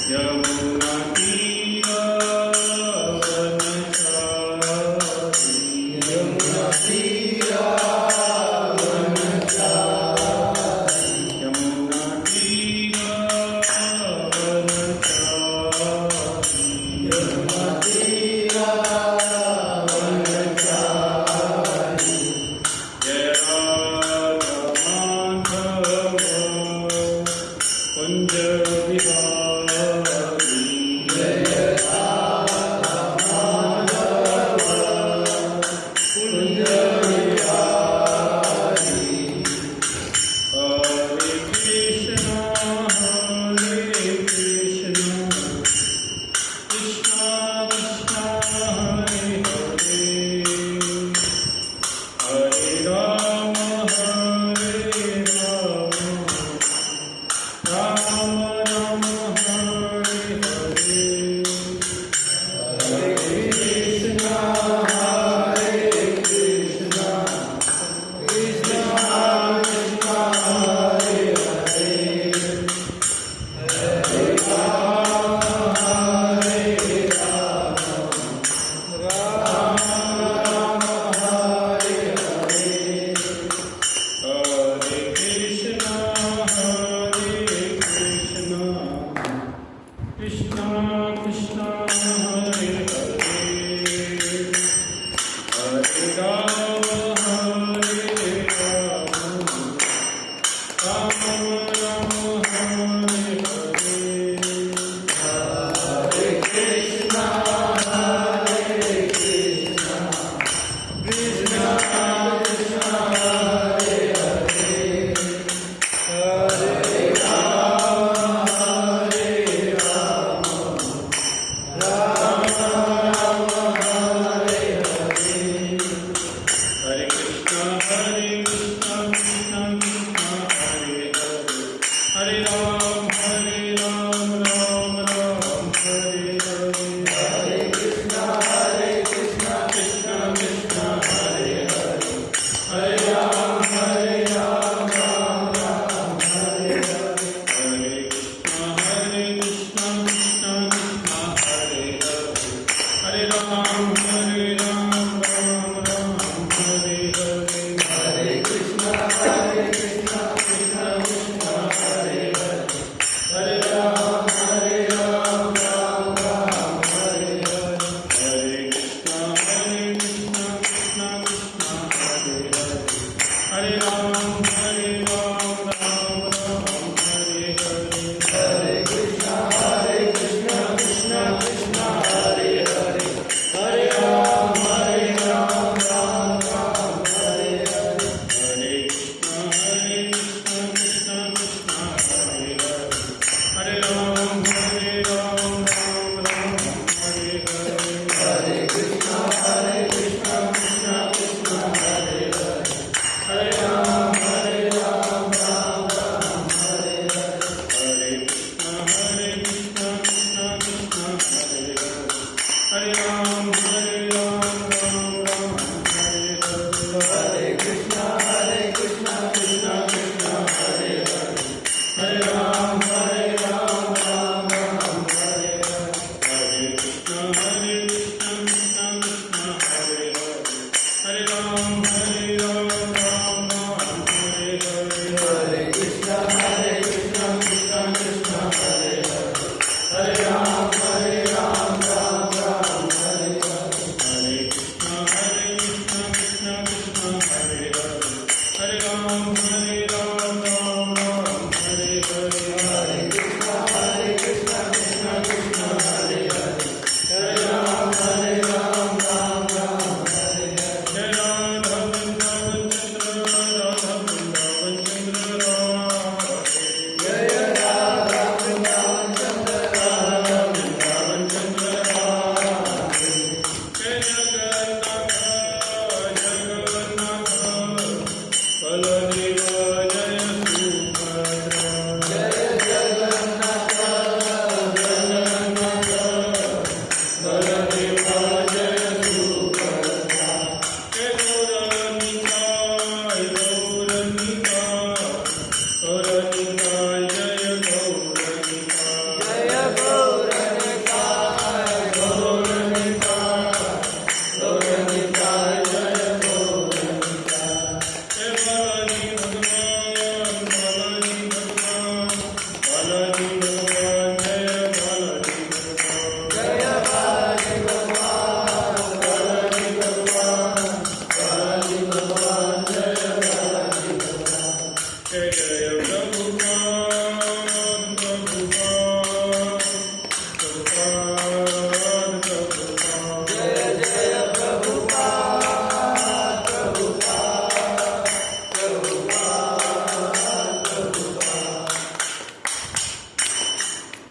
Hare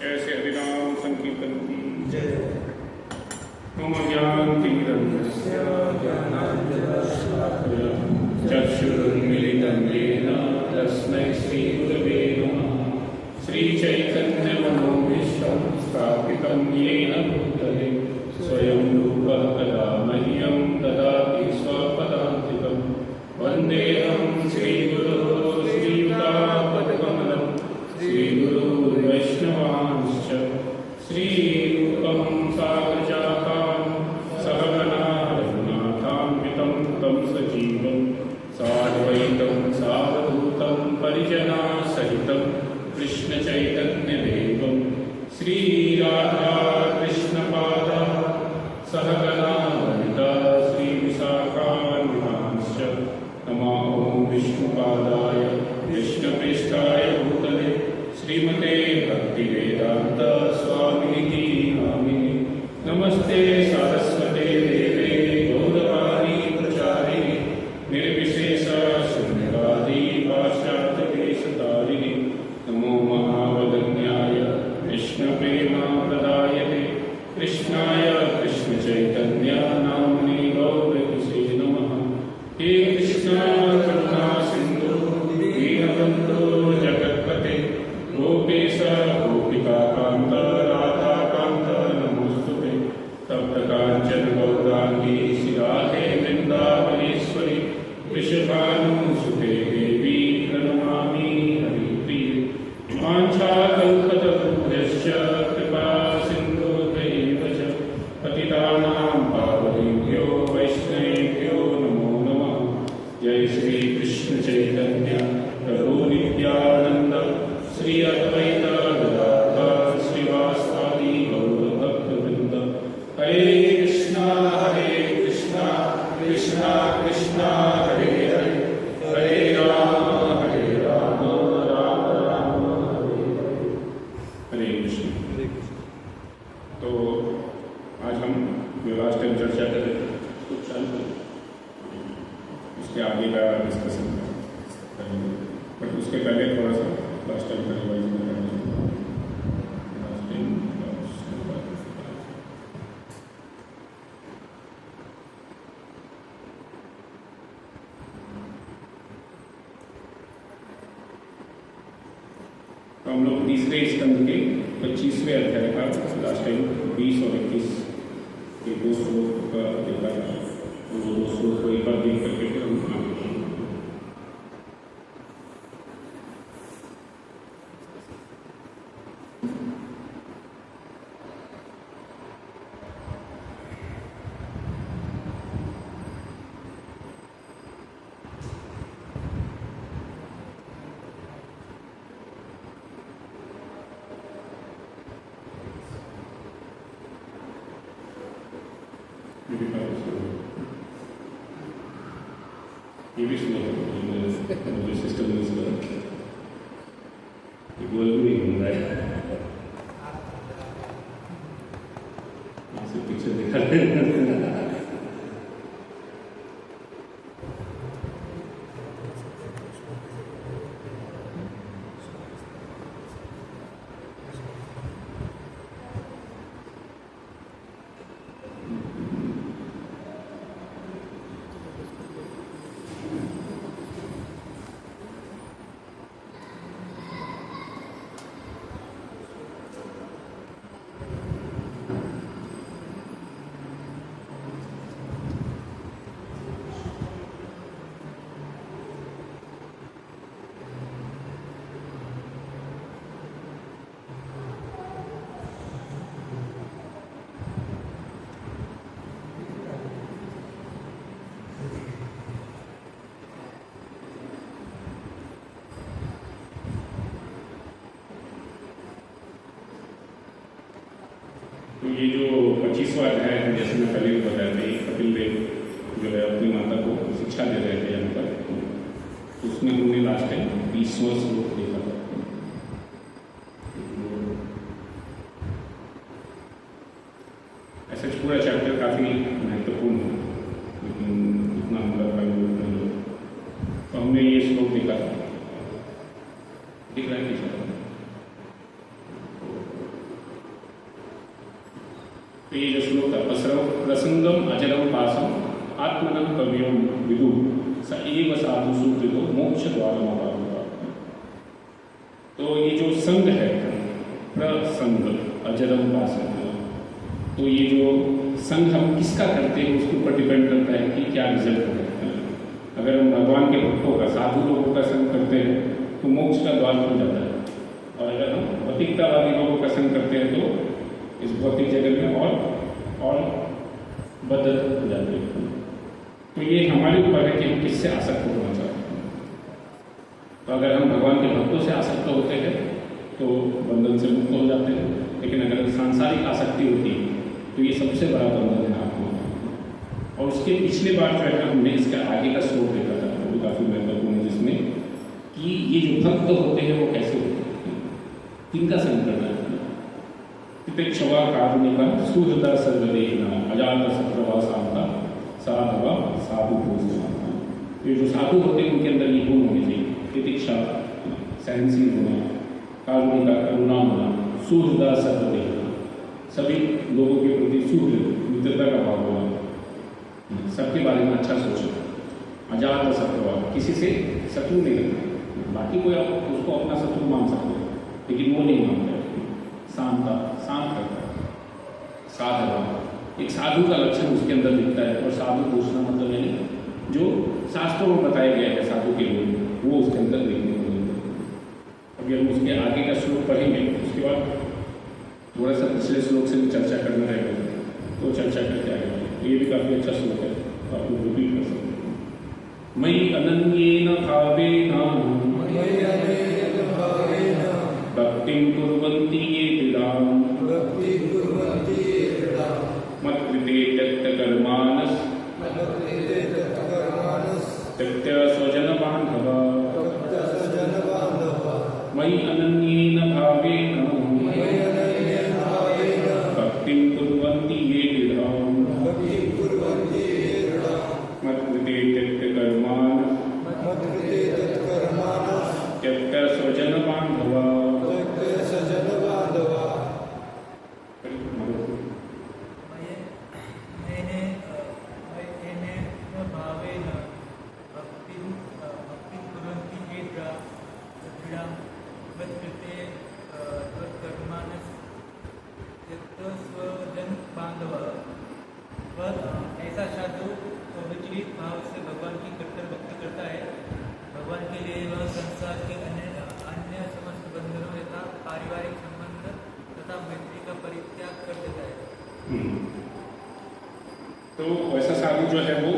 ऐसे हरिनाम संकीर्तन की जय। मम ज्ञानतिमिरन्धस्य ज्ञानाञ्जनशलाकया चक्षुरुन्मीलितं येन तस्मै श्रीगुरवे नमः। श्रीचैतन्यमनोभीष्टं स्थापितं येन भूतले स्वयं रूपः कदा मह्यं ददाति स्वपदान्तिकं। वन्देऽहं श्रीगुरो श्रीयुतापदकमलं श्रीगुरुर्वैष्णवांश्च श्रीरूपं साग्रजातां सहगना रघुनाथान्वितं तं सजीवं साद्वैतं सावधूतं परिजनासहितं कृष्णचैतन्यदेवं श्रीराधाकृष्णपादा सहगना ललिता श्रीविशाखान्वितांश्च। नमो विष्णुपादाय कृष्णप्रेष्ठाय भूतले श्रीमते भक्तिवेदान्त स्वामिनिति नामिने। नमस्ते सारस्वते देवे गौरवाणी प्रचारिणे निर्विशेष शून्यवादी पाश्चात्यदेशतारिणे। नमो महावदन्याय कृष्णप्रेमाप्रदायते कृष्णाय कृष्णचैतन्य नाम्ने गौरसे नमः। हे कृष्ण करुणा सिन्धु दीनबन्धो जगत्पते गोपेश गोपिकान्त राधाकान्त नमोस्तुते। तप्तकाञ्चन गौराङ्गी श्रीराधे वृन्दावनेश्वरी वृषभानुसुते देवी प्रणमामि हरिप्रिये। वाञ्छाकल्पतरुभ्यश्च कृपा सिन्धुभ्यैव च पतितानां पावनेभ्यो वैष्णवेभ्यो नमो नमः। जय श्री कृष्ण चैतन्य प्रभु नित्यानंद श्री अद्वैत गदाधर श्रीवासादि गौरभक्तवृंद। हरे कृष्णा कृष्णा कृष्णा हरे हरे हरे राम राम राम हरे हरे। हरे कृष्ण। तो आज हम लास्ट टाइम चर्चा कर रहे थे, उसके आगे का डिस्कशन करेंगे, बट उसके पहले थोड़ा सा लास्ट टाइम का रिवाइज करेंगे। तो हम लोग तीसरे स्कंद के 25वें अध्याय का लास्ट टाइम 20 और 21 के 2 श्लोक का देखा था। वो 2 श्लोक को एक बार देख करके फिर हम आगे बढ़ेंगे। ये भी सुना मुझे सिस्टम में सुना गोल भी नहीं घूम रहा है। पीछे देखा तो ये जो 25वां अध्याय है, जैसे मैं पहले भी बताया था, कपिल देव जो है अपनी माता को शिक्षा दे रहे थे यहाँ पर। तो उसमें हमने लास्ट टाइम 20वां श्लोक देखा था। ऐसा पूरा चैप्टर काफ़ी महत्वपूर्ण है, लेकिन इतना हम कर पाएंगे उतना नहीं। तो हमने ये श्लोक देखा था, दिख रहा है कि तो ये जो श्लोक है, प्रसंगम अजरम पासम आत्मनम कव्यम विदु स एव साधु सुकृतो मोक्ष द्वारम। तो ये जो संग है, प्रसंग अजरम पासम, तो ये जो संग हम किसका करते हैं उसके ऊपर डिपेंड करता है कि क्या रिजल्ट होगा। अगर हम भगवान के भक्तों का, साधु लोगों का संग करते हैं तो मोक्ष का द्वार खुल जाता है, और अगर हम भौतिकतावादी लोगों का संग करते हैं तो इस भौतिक जगत में और बदत हो जाते हैं। तो ये हमारे ऊपर है कि हम किससे आसक्त होना चाहते हैं। तो अगर हम भगवान के भक्तों से आसक्त होते हैं तो बंधन से मुक्त हो जाते हैं, लेकिन अगर सांसारिक आसक्ति होती है तो ये सबसे बड़ा बंधन है आत्मा। और उसके पिछले बार जो है हमने इसका आगे का श्लोक देखा था, वो भी काफ़ी महत्वपूर्ण है, जिसमें कि ये जो भक्त होते हैं वो कैसे होते हैं, किनका संग करना है। तितिक्षवा कारुणिका सुहृदा सर्वदेहिना अजात सत्रवा शांता साधवा साधु भोजन। ये जो साधु होते हैं उनके अंदर ये गुण होने चाहिए, तितिक्षा सहनशील होना, कारुणिका करुणा होना, सुहृदा सर्वदेहिना सभी लोगों के प्रति सुहृद मित्रता का भाव होना, सबके बारे में अच्छा सोचना, अजात शत्रुवा किसी से शत्रु नहीं रखना, बाकी कोई आप उसको अपना शत्रु मान सकते हैं लेकिन वो नहीं मानता, शांता शांत रहता है, साधवा एक साधु का लक्षण उसके अंदर दिखता है। और साधु घोषणा मतलब यानी जो शास्त्रों में बताया गया है साधु के लिए वो उसके अंदर देखने को मिलता है। अभी हम उसके आगे का श्लोक पढ़ेंगे, उसके बाद थोड़ा सा पिछले श्लोक से भी चर्चा करना रहेगा, तो चर्चा करके आगे। ये भी काफ़ी अच्छा श्लोक है, तो आप लोग रिपीट कर सकते हैं। मयि अनन्येन भावेन भक्तिं कुर्वन्ति ये दृढां मत्कृते त्यक्तकर्माणः त्यक्त्य स्वजनबान्धवा। मयि अनन्येन भावेन भक्तिं कुर्वन्ति ये दृढां मत्कृते त्यक्तकर्माणः त्यक्त्य स्वजनबान्धवा। ऐसा साधु विचलित भाव से भगवान की कट्टर भक्ति करता है। भगवान के लिए वह संसार के अन्य समस्त बंधनों तथा पारिवारिक संबंध तथा मैत्री का परित्याग कर देता है। तो वैसा साधु जो है वो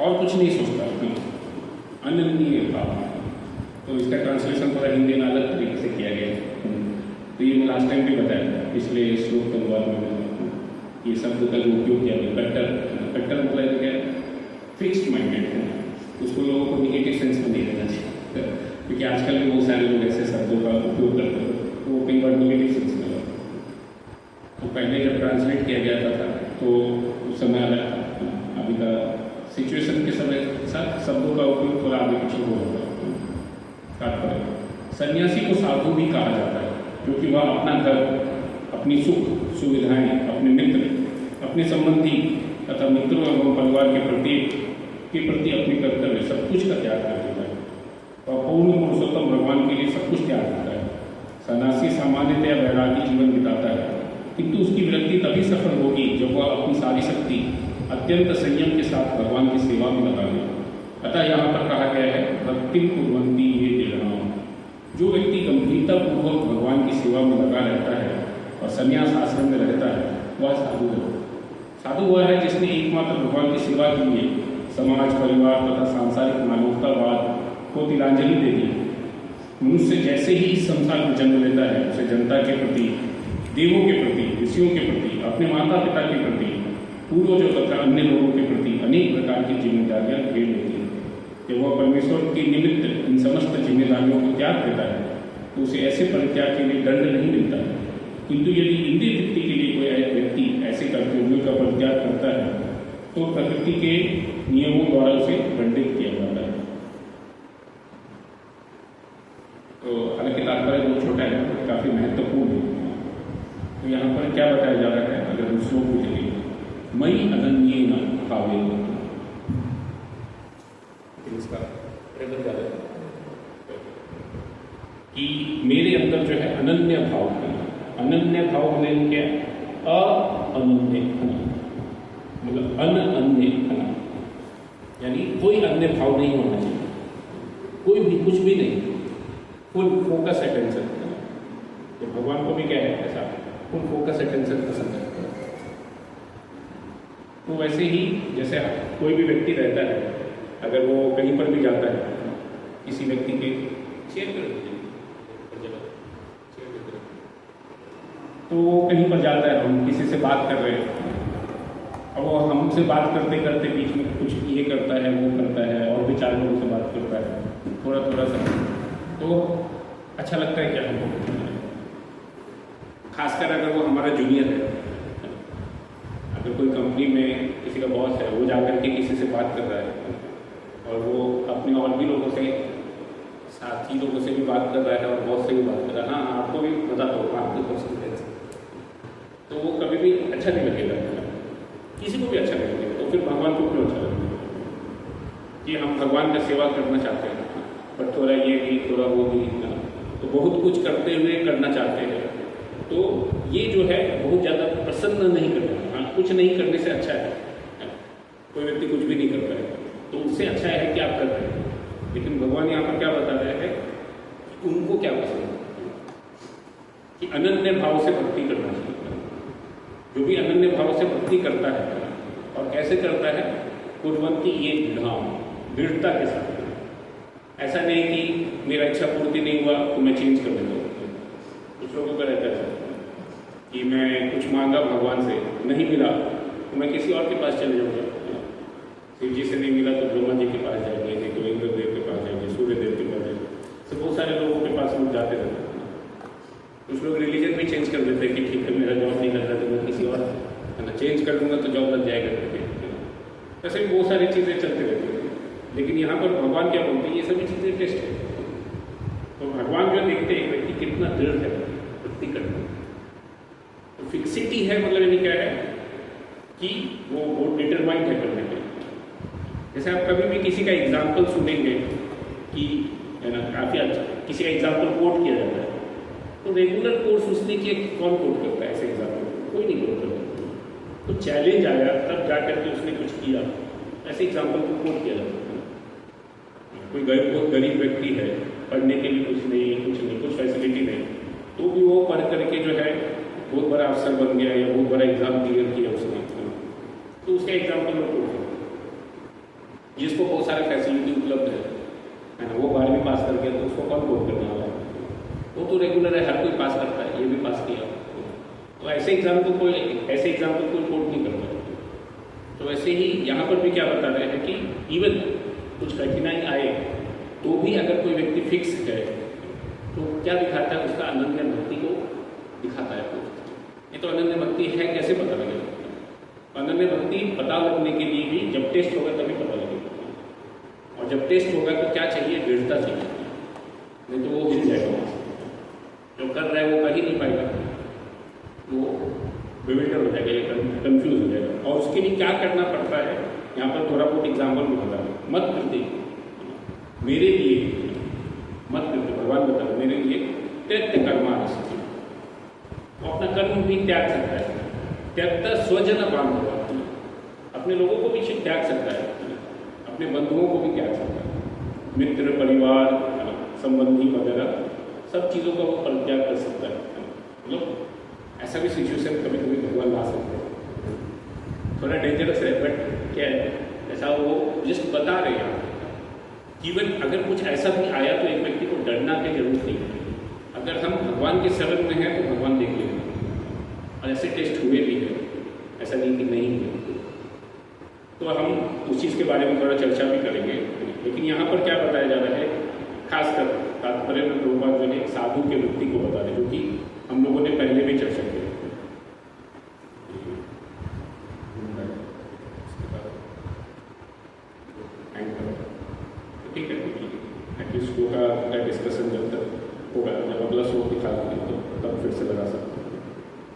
और कुछ नहीं सोचता, अनन्य भाव। तो इसका ट्रांसलेशन थोड़ा हिंदी में अलग तरीके से किया गया है। तो ये मैं लास्ट टाइम भी बताया, पिछले श्लोक के बाद में ये शब्द का जो उपयोग किया गया, कट्टर मतलब क्या, फिक्स्ड माइंडेड है, उसको लोगों को निगेटिव सेंस में नहीं लेना चाहिए, क्योंकि आजकल भी बहुत सारे लोग ऐसे शब्दों का उपयोग करते हैं तो वो कई बार निगेटिव सेंस में लगता है। तो पहले जब ट्रांसलेट किया गया था तो उस समय अलग था, अभी का सिचुएशन के समय साथ शब्दों का उपयोग थोड़ा आगे पीछे हो रहा है। सन्यासी को साधु भी कहा जाता है, क्योंकि वह अपना घर, अपनी सुख सुविधाएं, अपने मित्र, अपने संबंधी तथा मित्रों एवं परिवार के प्रति अपने कर्तव्य सब कुछ का त्याग कर देता है और पूर्ण पुरुषोत्तम भगवान के लिए सब कुछ त्याग देता है। सन्यासी सामान्यतया वैरागी जीवन बिताता है, किंतु उसकी वृत्ति तभी सफल होगी जब वह अपनी सारी शक्ति अत्यंत संयम के साथ भगवान की सेवा में लगा ले। अतः यहाँ पर कहा गया है भक्ति कुर्वन्ति ये दृढ़। जो व्यक्ति गंभीरतापूर्वक भगवान की सेवा में लगा रहता है और संन्यास आश्रम में रहता है वह साधु है। साधु वह है जिसने एकमात्र भगवान की सेवा के लिए समाज, परिवार तथा सांसारिक मानवतावाद को तिलांजलि दे दी। मनुष्य जैसे ही इस संसार में जन्म लेता है उसे जनता के प्रति, देवों के प्रति, ऋषियों के प्रति, अपने माता पिता के प्रति, पूर्वजों तथा अन्य लोगों के प्रति अनेक प्रकार की जिम्मेदारियां घेर लेती हैं। जब वह परमेश्वर के निमित्त इन समस्त जिम्मेदारियों को त्याग देता है तो उसे ऐसे परित्याग के लिए दंड नहीं मिलता है, किंतु यदि इंद्रिय तृप्ति के लिए कोई व्यक्ति ऐसे करते हुए का परित्याग करता है तो प्रकृति के नियमों द्वारा उसे दंडित किया जाता है। तो हालांकि तात्पर्य बहुत छोटा है, काफ़ी महत्वपूर्ण है। तो यहाँ पर क्या बताया जा रहा है, अगर हम श्लोक को देखें मयि अनन्येन भावेन। इसका प्रबंध ज़्यादा है कि मेरे अंदर जो है अनन्य भाव है। अनन्य भाव होने क्या? अनन्य मतलब अन्य यानी कोई अन्य भाव नहीं होना चाहिए, कोई भी कुछ भी नहीं, फुल फोकस अटेंशन। तो भगवान को भी क्या है ऐसा फुल फोकस अटेंशन पसंद है। तो वैसे ही जैसे कोई भी व्यक्ति रहता है, अगर वो कहीं पर भी जाता है, किसी व्यक्ति के शेयर कर दीजिए, तो वो कहीं पर जाता है, हम किसी से बात कर रहे हैं, अब वो हमसे बात करते करते बीच में कुछ ये करता है, वो करता है, और भी 4 लोगों से बात करता है थोड़ा सा, तो अच्छा लगता है क्या हमको? खासकर अगर वो हमारा जूनियर है, अगर कोई कंपनी में किसी का बॉस है, वो जाकर के किसी से बात कर रहा है और वो अपने और भी लोगों से, साथी लोगों से भी बात कर रहा है और बॉस से भी बात कर रहा है, हाँ आपको भी बताता हूँ आपके परसेंटेज, तो वो कभी भी अच्छा नहीं लगेगा, किसी को भी अच्छा नहीं लगेगा। तो फिर भगवान को क्यों अच्छा लगेगा? कि हम भगवान का सेवा करना चाहते हैं, पर थोड़ा ये भी थोड़ा वो भी, तो बहुत कुछ करते हुए करना चाहते हैं, तो ये जो है बहुत ज़्यादा प्रसन्न नहीं करता। हाँ, कुछ नहीं करने से अच्छा है, कोई व्यक्ति कुछ भी नहीं करता है तो उससे अच्छा है कि आप कर रहे हैं। लेकिन भगवान यहाँ पर क्या बता रहे हैं कि उनको क्या पसंद है, कि अनन्य भाव से भक्ति करना चाहिए। जो भी अनन्य भाव से भक्ति करता है, और कैसे करता है? कुर्वन्ति ये दृढ़ता के साथ। ऐसा नहीं कि मेरा इच्छा पूर्ति नहीं हुआ तो मैं चेंज कर देता हूँ। कुछ लोगों का रहता है कि मैं कुछ मांगा भगवान से, नहीं मिला तो मैं किसी और के पास चले जाऊँगा। शिव जी से नहीं मिला तो ब्रह्मा जी के पास जाएंगे, नहीं तो इंद्र देव के पास जाएंगे, सूर्य देव के पास जाएंगे। तो बहुत सारे लोगों के पास लोग जाते रहते हैं। कुछ लोग रिलीजन भी चेंज कर देते हैं कि ठीक है मेरा जॉब नहीं लग रहा तो मैं किसी और है ना चेंज कर दूंगा तो जॉब लग जाएगा करके। वैसे भी बहुत सारी चीज़ें चलती रहती हैं, लेकिन यहाँ पर भगवान क्या बोलते हैं? ये सभी चीज़ें टेस्ट है। तो भगवान जो देखते हैं एक व्यक्ति कितना दृढ़ है भक्ति करने, तो फिक्सिटी है, मतलब यानी क्या है कि वो बहुत डिटरमाइंड है करने के। जैसे आप कभी भी किसी का एग्जाम्पल सुनेंगे कि है ना काफ़ी अच्छा किसी का एग्जाम्पल कोट किया जाता है, तो रेगुलर कोर्स उसने किया, कौन कोट करता है ऐसे एग्जाम्पल? कोई नहीं कोट करता। तो चैलेंज आया तब जा करके उसने कुछ किया, ऐसे एग्जाम्पल को कोट किया जाता है। कोई गरीब व्यक्ति है, पढ़ने के लिए कुछ नहीं, कुछ फैसिलिटी नहीं, तो भी वो पढ़ करके जो है बहुत बड़ा अफसर बन गया या बहुत बड़ा एग्जाम क्लियर किया उसने, तो उसका एग्जाम्पल लोग कोट करते। जिसको बहुत सारे फैसिलिटी उपलब्ध है ना, वो 12वीं पास कर गया तो उसको कौन कोट करने वाला है? वो तो रेगुलर है, हर कोई पास करता है, ये भी पास किया। तो ऐसे एग्जाम को कोई कोट नहीं करता। तो वैसे ही यहाँ पर भी क्या बता रहे हैं कि इवन कुछ कठिनाई आए तो भी अगर कोई व्यक्ति फिक्स है तो क्या दिखाता है? उसका अनन्य भक्ति को दिखाता है। ये तो अनन्य भक्ति है कैसे पता लगेगा? अनन्य भक्ति पता लगने के लिए भी जब टेस्ट होगा तभी पता लगेगा, और जब टेस्ट होगा तो क्या चाहिए? दृढ़ता चाहिए, नहीं तो वो हिल जाएगा। जो कर रहा है वो कर ही नहीं पाएगा, वो बेविल्डर हो जाएगा या कंफ्यूज हो जाएगा। और उसके लिए क्या करना पड़ता है? यहाँ पर थोड़ा बहुत एग्जाम्पल भी बता रहे, मत करते मेरे लिए, मत करते भगवान बता रहे मेरे लिए त्यक्त कर्मारस, वो अपना कर्म भी त्याग सकता है। त्यक्त स्वजन बांधव, अपने लोगों को भी त्याग सकता है, अपने बंधुओं को भी त्याग सकता है, मित्र परिवार संबंधी वगैरह सब चीज़ों का वो परित्याग कर सकता है। मतलब ऐसा भी सिचुएशन कभी कभी भगवान ला सकते हैं, थोड़ा डेंजरस है, बट क्या है ऐसा वो जस्ट बता रहे हैं। इवन अगर कुछ ऐसा भी आया तो एक व्यक्ति को डरना की जरूरत नहीं है। अगर हम भगवान के शरण में हैं तो भगवान देख लेंगे, और ऐसे टेस्ट हुए भी हैं, ऐसा नहीं कि नहीं हुए। तो हम उस चीज़ के बारे में थोड़ा चर्चा भी करेंगे। लेकिन यहाँ पर क्या बताया जा रहा है, खासकर तात्पर्य में प्रभुपाद जो है साधु के वृत्ति को बता रहे, जो कि हम लोगों ने पहले भी चर्चा की। ठीक है, एटलीस्ट का डिस्कशन जब तक होगा, जब अगला शो दिखा देंगे तो तब फिर से लगा सकते हैं।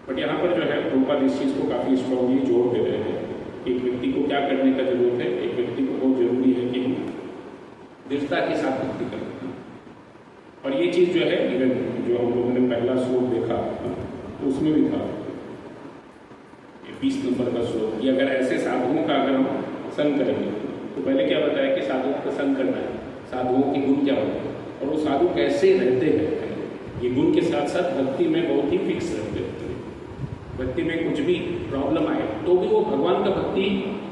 बट यहाँ पर जो है प्रभुपाद इस चीज़ को काफ़ी स्ट्रॉन्गली जोड़ दे रहे हैं एक व्यक्ति को क्या करने का जरूरत है, एक व्यक्ति को बहुत जरूरी है कि दृढ़ता के साथ भक्ति करें। और ये चीज़ जो है इवन जो हम लोगों ने पहला श्लोक देखा तो उसमें भी था 20 नंबर का श्लोक कि अगर ऐसे साधुओं का अगर हम संग करेंगे, तो पहले क्या बताया कि साधुओं का संग करना है, साधुओं के गुण क्या होते हैं और वो साधु कैसे रहते हैं। ये गुण के साथ साथ भक्ति में बहुत ही फिक्स रहते हैं। भक्ति में कुछ भी प्रॉब्लम आए तो भी वो भगवान का भक्ति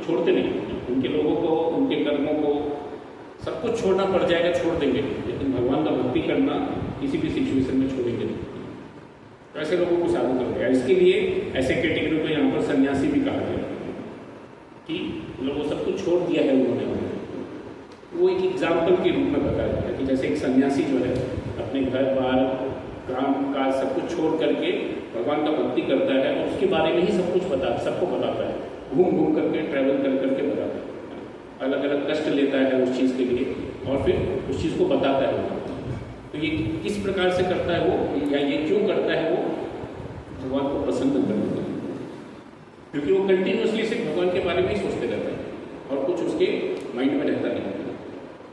छोड़ते नहीं। उनके लोगों को, उनके कर्मों को सब कुछ छोड़ना पड़ जाएगा, छोड़ देंगे, लेकिन भगवान का भक्ति करना किसी भी सिचुएशन में छोड़ेंगे नहीं। तो ऐसे लोगों को साधु कर दिया। इसके लिए ऐसे कैटेगरी को यहाँ पर सन्यासी भी कहा गया कि लोगों सब कुछ छोड़ दिया है उन्होंने। वो एक एग्जाम्पल के रूप में बताया गया कि जैसे एक सन्यासी जो है अपने घर बार काम काज सब कुछ छोड़ करके भगवान का भक्ति करता है और उसके बारे में ही सब कुछ सबको बताता है, घूम घूम करके ट्रैवल कर करके बताता है, अलग अलग कष्ट लेता है उस चीज़ के लिए और फिर उस चीज़ को बताता है। तो ये किस प्रकार से करता है वो, या ये क्यों करता है वो, भगवान को प्रसन्न करने के लिए, क्योंकि वो कंटिन्यूसली सिर्फ भगवान के बारे में ही सोचते रहता है और कुछ उसके माइंड में रहता नहीं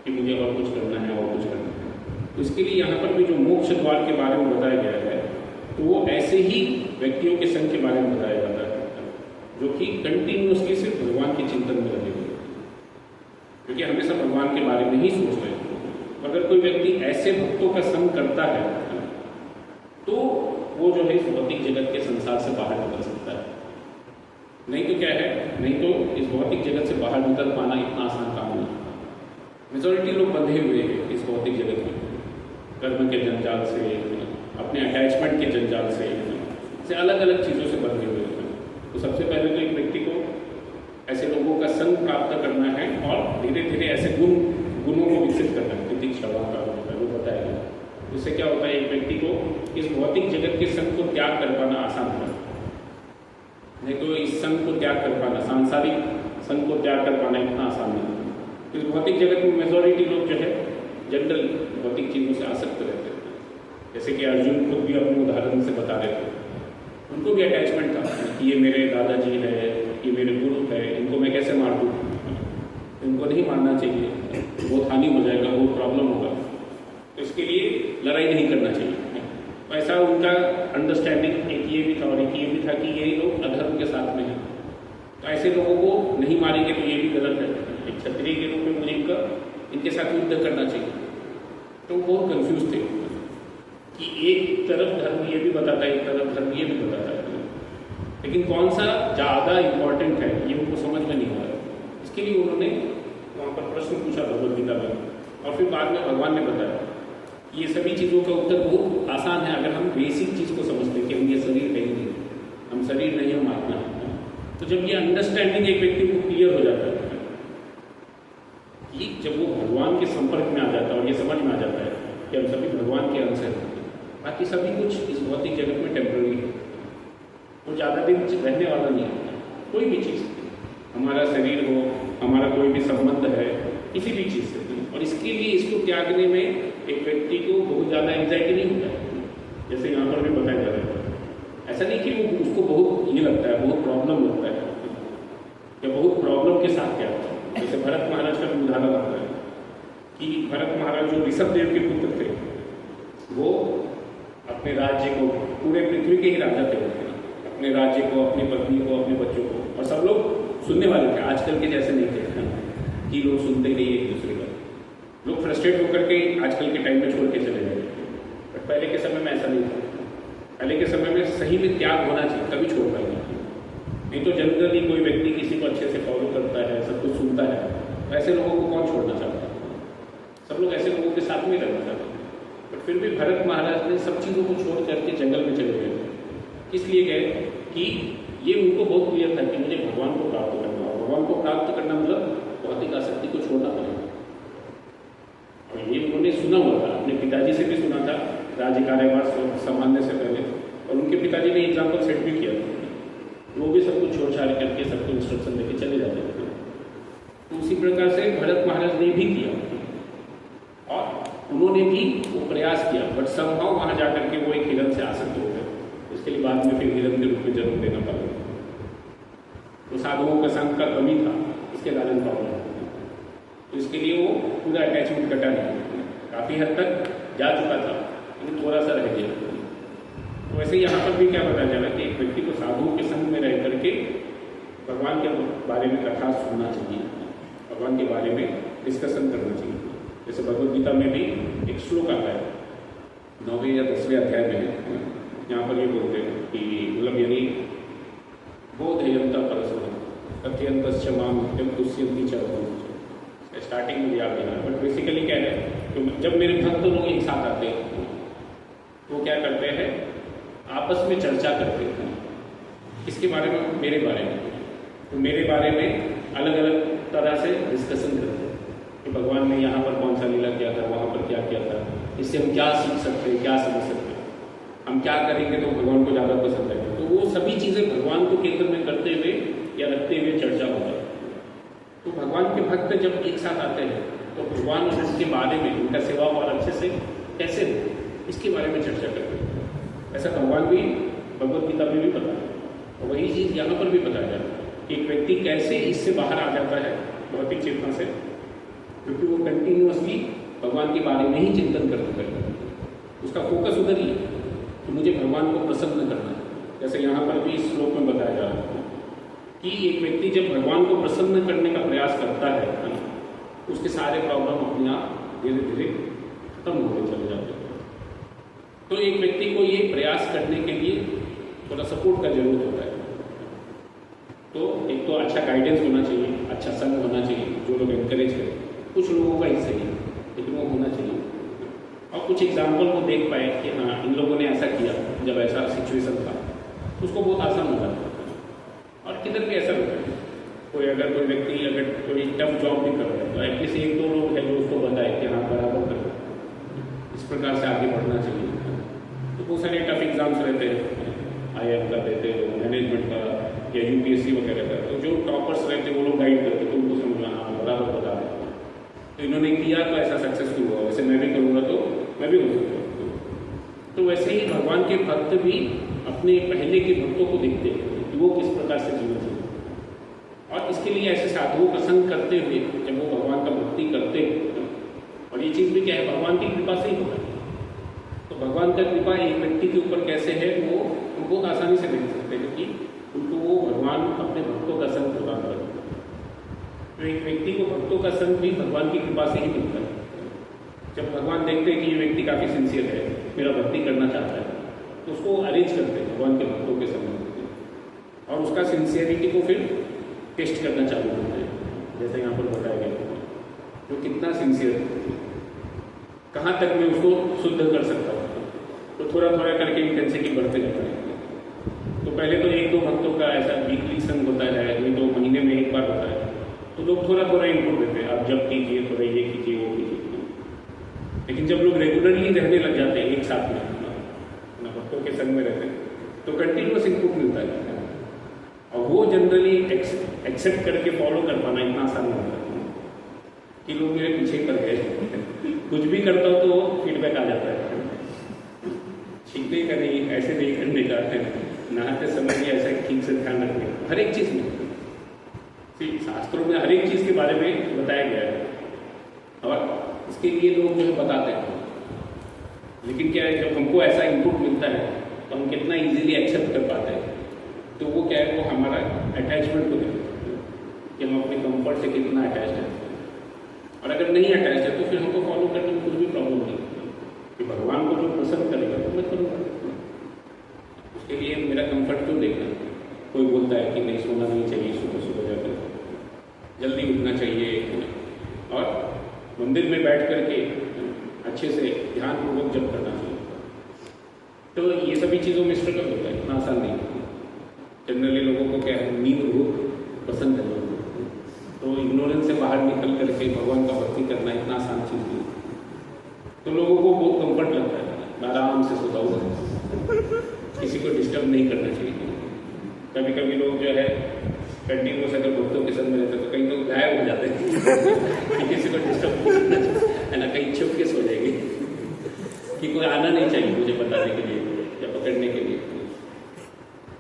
कि मुझे और कुछ करना है और कुछ करना है। तो इसके लिए यहाँ पर भी जो मोक्ष द्वार के बारे में बताया गया है तो वो ऐसे ही व्यक्तियों के संघ के बारे में बताया जाता है जो कि कंटिन्यूसली सिर्फ भगवान के चिंतन में लगे हुए, क्योंकि हमेशा भगवान के बारे में ही सोच रहे हैं। अगर कोई व्यक्ति ऐसे भक्तों का संग करता है तो वो जो है इस भौतिक जगत के संसार से बाहर निकल सकता है। नहीं तो क्या है, नहीं तो इस भौतिक जगत से बाहर निकल पाना इतना आसान काम नहीं। मेजॉरिटी लोग बंधे हुए हैं इस भौतिक जगत में, कर्म के जंजाल से, अपने अटैचमेंट के जंजाल से अलग अलग चीज़ों से बंधे हुए हैं। तो सबसे पहले तो एक व्यक्ति को ऐसे लोगों का संग प्राप्त करना है और धीरे धीरे ऐसे गुणों को विकसित करना है। तितिक्षा का वो बताया गया। इससे क्या होता है, एक व्यक्ति को इस भौतिक जगत के संग को त्याग कर पाना आसान होता है। नहीं तो इस संग को त्याग कर पाना, सांसारिक संग को त्याग कर पाना इतना आसान नहीं है। इस भौतिक जगत में मेजॉरिटी लोग जो है जनरल भौतिक चीज़ों से आसक्त रहते हैं। जैसे कि अर्जुन खुद भी अपने उदाहरण से बता रहे थे, उनको भी अटैचमेंट था कि ये मेरे दादाजी है, ये मेरे गुरु है, इनको मैं कैसे मार दूँ, इनको नहीं मारना चाहिए, बहुत हानि हो जाएगा, बहुत प्रॉब्लम होगा, तो इसके लिए लड़ाई नहीं करना चाहिए। तो ऐसा उनका अंडरस्टैंडिंग एक ये भी था और एक ये भी था कि ये लोग अधर्म के साथ में हैं, तो ऐसे लोगों को नहीं मारेंगे तो ये भी गलत है। एक क्षत्रिय के रूप में मुझे इनके साथ युद्ध करना चाहिए। तो वो बहुत कन्फ्यूज थे कि एक तरफ धर्म ये भी बताता है, एक तरफ धर्म ये भी बताता है, लेकिन कौन सा ज़्यादा इम्पोर्टेंट है ये उनको समझ में नहीं आ रहा। इसके लिए उन्होंने वहाँ पर प्रश्न पूछा भगवद्गीता में और फिर बाद में भगवान ने बताया ये सभी चीज़ों का उत्तर बहुत आसान है अगर हम बेसिक चीज़ को समझते कि हम ये शरीर है ही नहीं, हम शरीर नहीं, हम आत्मा है। तो जब ये अंडरस्टैंडिंग एक व्यक्ति को क्लियर हो जाता है कि जब वो भगवान के संपर्क में आ जाता है और ये समझ में आ जाता है कि हम सभी भगवान के अंश हैं, बाकी सभी कुछ इस भौतिक जगत में टेम्पररी है, वो ज़्यादा दिन रहने वाला नहीं है। कोई भी चीज़, हमारा शरीर हो, हमारा कोई भी संबंध है किसी भी चीज़ से, और इसके लिए इसको त्यागने में एक व्यक्ति को बहुत ज़्यादा एंजाइटी नहीं होता है। जैसे यहाँ पर भी बताया जा रहा है, ऐसा नहीं कि वो उसको बहुत ये लगता है, बहुत प्रॉब्लम लगता है या बहुत प्रॉब्लम के साथ क्या होता है। जैसे भरत महाराज का भी उदाहरण आता है कि भरत महाराज जो ऋषभ देव के पुत्र थे, वो अपने राज्य को, पूरे पृथ्वी के ही राजा थे, अपने राज्य को, अपनी पत्नी को, अपने बच्चों को, और सब लोग सुनने वाले थे, आजकल के जैसे नहीं थे कि लोग सुनते ही नहीं एक दूसरे का। लोग फ्रस्ट्रेट होकर के आजकल के टाइम में छोड़ के चले गए, बट पहले के समय में ऐसा नहीं था। पहले के समय में सही में त्याग होना चाहिए, तभी छोड़ पाएंगे। नहीं तो जनरली कोई व्यक्ति किसी को अच्छे से फॉलो करता है, सब कुछ सुनता है, तो ऐसे लोगों को कौन छोड़ना चाहता है? सब लोग ऐसे लोगों के साथ में रहना चाहते हैं। बट फिर भी भरत महाराज ने सब चीज़ों को छोड़ करके जंगल में चले गए। किस लिए गए? कि ये उनको बहुत क्लियर था कि मुझे भगवान को प्राप्त करना, और भगवान को प्राप्त करना मतलब भौतिक आसक्ति को छोड़ना पड़ेगा। और ये उन्होंने सुना हुआ था, अपने पिताजी से भी सुना था राज्य कार्यभार संभालने से पहले, और उनके पिताजी ने एग्जाम्पल सेट भी किया था। वो भी सब कुछ छोड़ छाड़ करके सबको इंस्ट्रक्शन देके चले जाते थे। तो उसी प्रकार से भरत महाराज ने भी किया और उन्होंने भी वो प्रयास किया, बट समहाउ वहाँ जाकर के वो एक हिरण से आसक्त हो गए। इसके लिए बाद में फिर हिरण के रूप में जन्म देना पड़ा। तो साथ साधुओं का संग का कमी था, इसके कारण प्रॉब्लम होती। तो इसके लिए वो पूरा अटैचमेंट कटा नहीं, काफ़ी हद तक जा चुका था, लेकिन थोड़ा सा रह गया। तो वैसे यहाँ पर भी क्या पता चला कि एक व्यक्ति को साधुओं के संग में रह करके भगवान के बारे में कथा सुनना चाहिए, भगवान के बारे में डिस्कशन करना चाहिए। जैसे भगवद गीता में भी एक श्लोक आता है 9वें या 10वें अध्याय में, यहाँ पर ये बोलते हैं कि मतलब यानी बोधयंता परस्परम कथयंतश्च माम नित्यं तुष्यन्ति च रघुवंशम्। स्टार्टिंग में याद देना, बट बेसिकली क्या है कि जब मेरे भक्त लोग एक साथ आते हैं तो क्या करते हैं, आपस में चर्चा करते हैं। किसके बारे में? मेरे बारे में। तो मेरे बारे में अलग अलग तरह से डिस्कशन करते हैं कि भगवान ने यहाँ पर कौन सा लीला किया था, वहाँ पर क्या किया था, इससे हम क्या सीख सकते हैं, क्या समझ सकते हैं, हम क्या करेंगे तो भगवान को ज़्यादा पसंद आएगा। तो वो सभी चीज़ें भगवान को केंद्र में करते हुए या रखते हुए चर्चा होता है। तो भगवान के भक्त जब एक साथ आते हैं तो भगवान और इसके बारे में, उनका सेवा और अच्छे से कैसे हो, इसके बारे में चर्चा करते हैं। ऐसा भगवान भी भगवद गीता में भी पता है, और वही चीज़ यहाँ पर भी बताया जाता है कि एक व्यक्ति कैसे इससे बाहर आ जाता है भौतिक चेतना से, क्योंकि वो कंटिन्यूअसली भगवान के बारे में ही चिंतन करते रहता है। उसका फोकस उधर ही है कि मुझे भगवान को प्रसन्न करना है। जैसे यहाँ पर भी इस श्लोक में बताया जा रहा है कि एक व्यक्ति जब भगवान को प्रसन्न करने का प्रयास करता है, उसके सारे प्रॉब्लम अपने आप धीरे धीरे खत्म होते चले जाते हैं। तो एक व्यक्ति को ये प्रयास करने के लिए थोड़ा सपोर्ट का जरूरत होता है। तो एक तो अच्छा गाइडेंस होना चाहिए, अच्छा संग होना चाहिए, जो लोग एनकरेज करें। कुछ लोगों का हिस्सा ही, लेकिन वो होना चाहिए। और कुछ एग्जाम्पल को देख पाए कि हाँ इन लोगों ने ऐसा किया, जब ऐसा सिचुएशन था, उसको बहुत आसान हो जाता है। और किधर भी ऐसा होता है, कोई व्यक्ति अगर कोई टफ जॉब भी कर रहा है तो एटलीस्ट एक दो लोग हैं जो उसको बताए कि हाँ बराबर कर, इस प्रकार से आगे बढ़ना चाहिए। तो बहुत सारे टफ एग्जाम्स रहते हैं, IIM का देते हो, मैनेजमेंट का या UPSC वगैरह का, तो जो टॉपर्स रहते हैं वो लोग गाइड करते, तो उनको समझाना बराबर बता रहे। तो इन्होंने किया तो ऐसा सक्सेसफुल हुआ, वैसे मैं भी करूँगा तो मैं भी हो सकता हूँ। तो वैसे ही भगवान के भक्त भी अपने पहले के भक्तों को देखते हैं कि वो किस प्रकार से जीवन जीते, और इसके लिए ऐसे साधुओं का संग करते हुए जब वो भगवान का भक्ति करते हैं, और ये चीज़ भी क्या है, भगवान की कृपा से ही होता है। तो भगवान का कृपा एक व्यक्ति के ऊपर कैसे है वो बहुत आसानी से देख सकते हैं कि उनको वो भगवान अपने भक्तों का संग प्रदान करते हैं। तो एक व्यक्ति को भक्तों का संग भी भगवान की कृपा से ही मिलता है। जब भगवान देखते हैं कि ये व्यक्ति काफ़ी सिंसियर है, मेरा भक्ति करना चाहता है, तो उसको अरेंज करते हैं भगवान के भक्तों के संग, और उसका सिंसियरिटी को फिर टेस्ट करना चालू करते हैं। जैसे यहाँ पर बताया गया जो कितना सिंसियर है, कहाँ तक मैं उसको शुद्ध कर सकता हूँ। तो थोड़ा थोड़ा करके इंटेंसिटी बढ़ते जाता है। तो पहले तो एक दो भक्तों का ऐसा वीकली संग होता है, नहीं तो महीने में एक बार होता है, तो लोग थोड़ा थोड़ा इनपुट देते हैं, आप जब कीजिए थोड़ा ये कीजिए वो कीजिए। लेकिन जब लोग रेगुलरली रहने लग जाते हैं एक साथ में, अपना भक्तों के संग में रहते हैं, तो कंटिन्यूस इनपुट मिलता है, और वो जनरली एक्सेप्ट करके फॉलो कर पाना इतना आसान नहीं होता कि लोग मेरे पीछे कर गए। कुछ भी करता हूँ तो फीडबैक आ जाता है, छींकने का नहीं, ऐसे नहीं करने का है, नहाते समय भी ऐसा ठीक से ध्यान रखने, हर एक चीज़ में शास्त्रों में हर एक चीज़ के बारे में बताया गया है, और इसके लिए लोग जो है बताते हैं। लेकिन क्या है, जब हमको ऐसा इनपुट मिलता है तो हम कितना इजीली एक्सेप्ट कर पाते हैं। तो वो क्या है, वो हमारा अटैचमेंट को देखते हैं कि हम अपने कंफर्ट से कितना अटैच है, और अगर नहीं अटैच है तो फिर हमको फॉलो करने में कुछ भी प्रॉब्लम नहीं कि भगवान को जो पसंद करेगा तो मैं करूँगा। उसके लिए मेरा कंफर्ट क्यों देखना। कोई बोलता है कि नहीं सोना नहीं चाहिए, सुबह सुबह जाकर जल्दी उठना चाहिए, और मंदिर में बैठ करके अच्छे से ध्यानपूर्वक जप करना चाहिए। तो ये सभी चीज़ों में स्ट्रगल होता है, इतना आसान नहीं है। जनरली लोगों को क्या है, नींद बहुत पसंद है, तो इग्नोरेंस से बाहर निकल करके भगवान का भक्ति करना इतना आसान चीज़ नहीं। तो लोगों को बहुत कंफर्ट लगता है, मैं आराम से सोता हूँ, किसी को डिस्टर्ब नहीं करना चाहिए। कभी कभी लोग जो है कंटिन्यूस अगर भक्तों के संग में रहते तो कहीं लोग गायब हो जाते हैं कि किसी को डिस्टर्ब नहीं करना चाहिए, है ना, कहीं छुप के सो जाएंगे कि कोई आना नहीं चाहिए मुझे बताने के लिए या पकड़ने के लिए।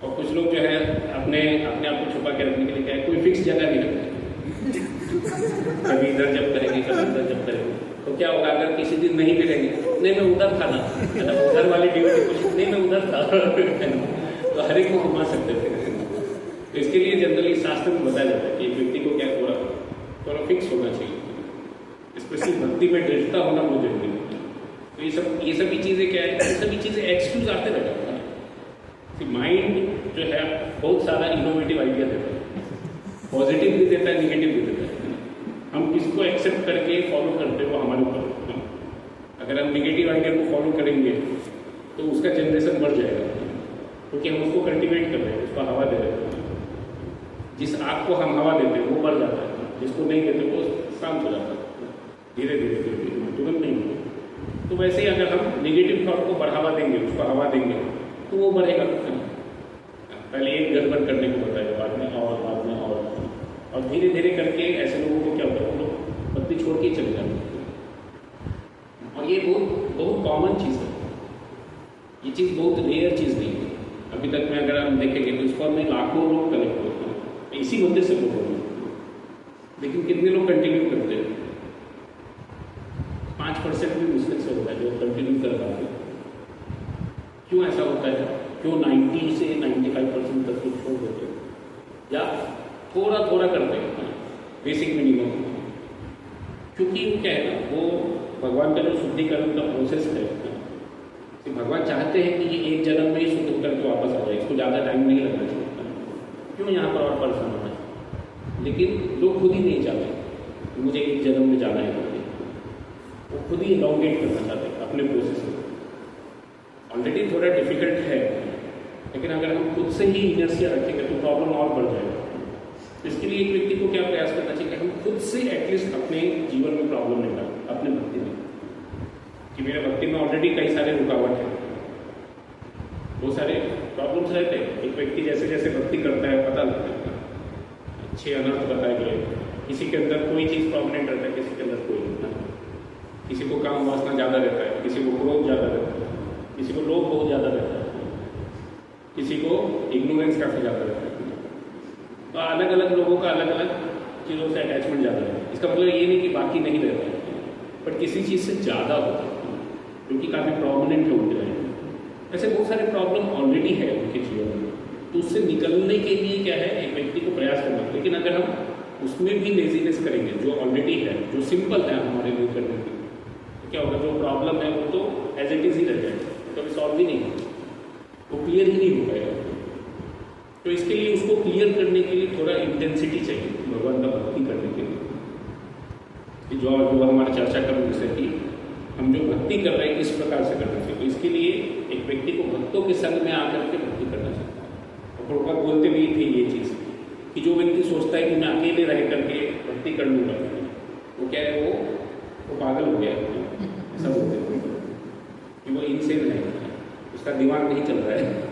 और कुछ लोग जो है अपने आप को छुपा के रखने के लिए क्या है, कोई फिक्स जगह नहीं रखते। कभी इधर जब करेंगे, कभी इधर जब करेंगे, तो क्या होगा अगर किसी दिन नहीं भी रहेंगे, नहीं मैं उधर था ना, मतलब उधर वाली ड्यूटी कुछ नहीं, मैं उधर था तो हर एक को घुमा सकते थे। तो इसके लिए जनरली शास्त्र में बताया जाता है कि एक व्यक्ति को क्या थोड़ा फिक्स होना चाहिए, स्पेशली भक्ति में दृढ़ता होना बहुत जरूरी है। तो ये सभी चीज़ें क्या है, ये सभी चीज़ें एक्सक्यूज आते रह जाता है। माइंड जो है बहुत सारा इनोवेटिव आइडिया देता है, पॉजिटिव भी देता है, निगेटिव भी देता है। हम किसको एक्सेप्ट करके फॉलो करते हैं वो हमारे ऊपर है। अगर हम निगेटिव आइडिया को फॉलो करेंगे तो उसका जनरेशन बढ़ जाएगा, क्योंकि हम उसको कल्टिवेट कर रहे हैं, उसको हवा दे रहे हैं। जिस आग को हम हवा देते हैं वो बढ़ जाता है, जिसको नहीं देते वो शांत हो जाता है, धीरे धीरे तुरंत नहीं होता। तो वैसे ही अगर हम निगेटिव थॉट को बढ़ावा देंगे, उसको हवा देंगे, तो वो बढ़ेगा। पहले एक घर बंद करने को बताएगा, बाद में और धीरे धीरे करके ऐसे लोगों को क्या होता है, वो लोग पत्ती छोड़ के ही चले जाते हैं। और ये बहुत कॉमन चीज़ है, ये चीज़ बहुत रेयर चीज़ नहीं है। अभी तक में अगर हम देखेंगे तो इसको हमें लाखों लोग कनेक्ट होते हैं, इसी मुद्दे से लोग होते हैं, लेकिन कितने लोग कंटिन्यू करते हैं? 5% भी मुश्किल से होता है जो कंटिन्यू कर रहा है। क्यों ऐसा होता है? क्यों 90 से 95% तक कुछ छोड़ देते हैं या थोड़ा करते हैं, बेसिक मिनिमम? क्योंकि वो क्या है ना, वो भगवान का जो शुद्धिकरण का प्रोसेस है, कि भगवान चाहते हैं कि ये एक जन्म में ही शुद्ध करके वापस आ जाए, इसको ज़्यादा टाइम नहीं लगना चाहिए। क्यों यहाँ पर और परेशान होना है? लेकिन लोग खुद ही नहीं चाहते मुझे एक जन्म में जाना है, वो खुद ही लॉन्गेट करना चाहते हैं अपने प्रोसेस को। ऑलरेडी थोड़ा डिफिकल्ट है, लेकिन अगर हम खुद से ही इनर्शिया रखेंगे तो प्रॉब्लम और बढ़ जाएगा। इसके लिए एक व्यक्ति को क्या प्रयास करना चाहिए कि हम खुद से एटलीस्ट अपने जीवन में प्रॉब्लम नहीं डालें, अपने भक्ति में, कि मेरे भक्ति में ऑलरेडी कई सारे रुकावट हैं, बहुत सारे प्रॉब्लम्स रहते हैं। एक व्यक्ति जैसे जैसे भक्ति करता है पता लगता है, अच्छे अनर्थ बताए गए, किसी के अंदर कोई चीज़ प्रॉमिनेंट रहता है, किसी के अंदर कोई नहीं। किसी को काम वासना ज़्यादा रहता है, किसी को क्रोध ज़्यादा रहता है, किसी को लोभ बहुत ज़्यादा रहता है, किसी को इग्नोरेंस काफ़ी ज़्यादा रहता है। तो अलग अलग लोगों का अलग अलग चीज़ों से अटैचमेंट ज़्यादा है। इसका मतलब ये नहीं कि बाकी नहीं रहता है, बट किसी चीज़ से ज़्यादा होता है, क्योंकि काफ़ी प्रोमिनेंट है उनके लाइफ में। ऐसे बहुत सारे प्रॉब्लम ऑलरेडी है उनके जीवन में, तो उससे निकलने के लिए क्या है, एक व्यक्ति को प्रयास करना है। लेकिन अगर हम उसमें भी लेजीनेस करेंगे, जो ऑलरेडी है, जो सिंपल है हमारे लिए करने के, तो क्या होगा, जो प्रॉब्लम है वो तो एज इट इज़ ही रह जाएगा, कभी सॉल्व भी नहीं होगा, वो क्लियर ही नहीं हो पाएगा। तो इसके लिए उसको क्लियर करने के लिए थोड़ा इंटेंसिटी चाहिए भगवान का भक्ति करने के लिए। जो हमारी चर्चा करूँ, जैसे कि हम जो भक्ति कर रहे हैं किस प्रकार से करना चाहिए, तो इसके लिए एक व्यक्ति को भक्तों के संग में आकर के भक्ति करना चाहिए। और प्रभुपाद बोलते भी थे ये चीज़ कि जो व्यक्ति सोचता है कि मैं अकेले रह करके भक्ति कर लूँगा, वो क्या है, वो पागल हो गया, ऐसा बोलते थे कि वो इनसेन है, उसका दिमाग नहीं चल रहा है।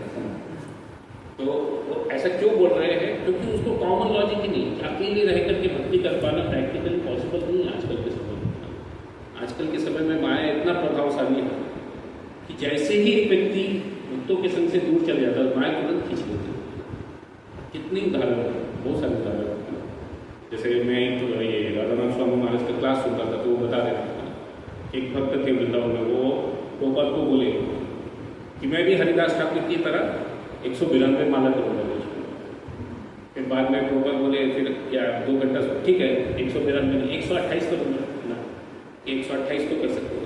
तो वो ऐसा क्यों बोल रहे हैं? क्योंकि उसको कॉमन लॉजिक ही नहीं, अकेले रह करके भक्ति कर पाना प्रैक्टिकली पॉसिबल नहीं है आजकल के समय में। आजकल के समय में माया इतना प्रभावशाली है कि जैसे ही एक व्यक्ति भक्तों के संग से दूर चले जाता है, माया तुरंत खींच लेती है। कितनी उदाहरण है, बहुत सारे उदाहरण। जैसे मैं तो ये राधानाथ स्वामी महाराज का क्लास सुनता था, तो वो बता रहे थे, एक भक्त थे वृंदावन में, वो प्रभुपाद को बोले कि मैं भी हरिदास ठाकुर की तरह 192 माला करूँगा। फिर बाद में प्रभुपाद बोले, फिर क्या 2 घंटा, ठीक है 192 128 करूँगा ना, 128 तो कर सकते हो।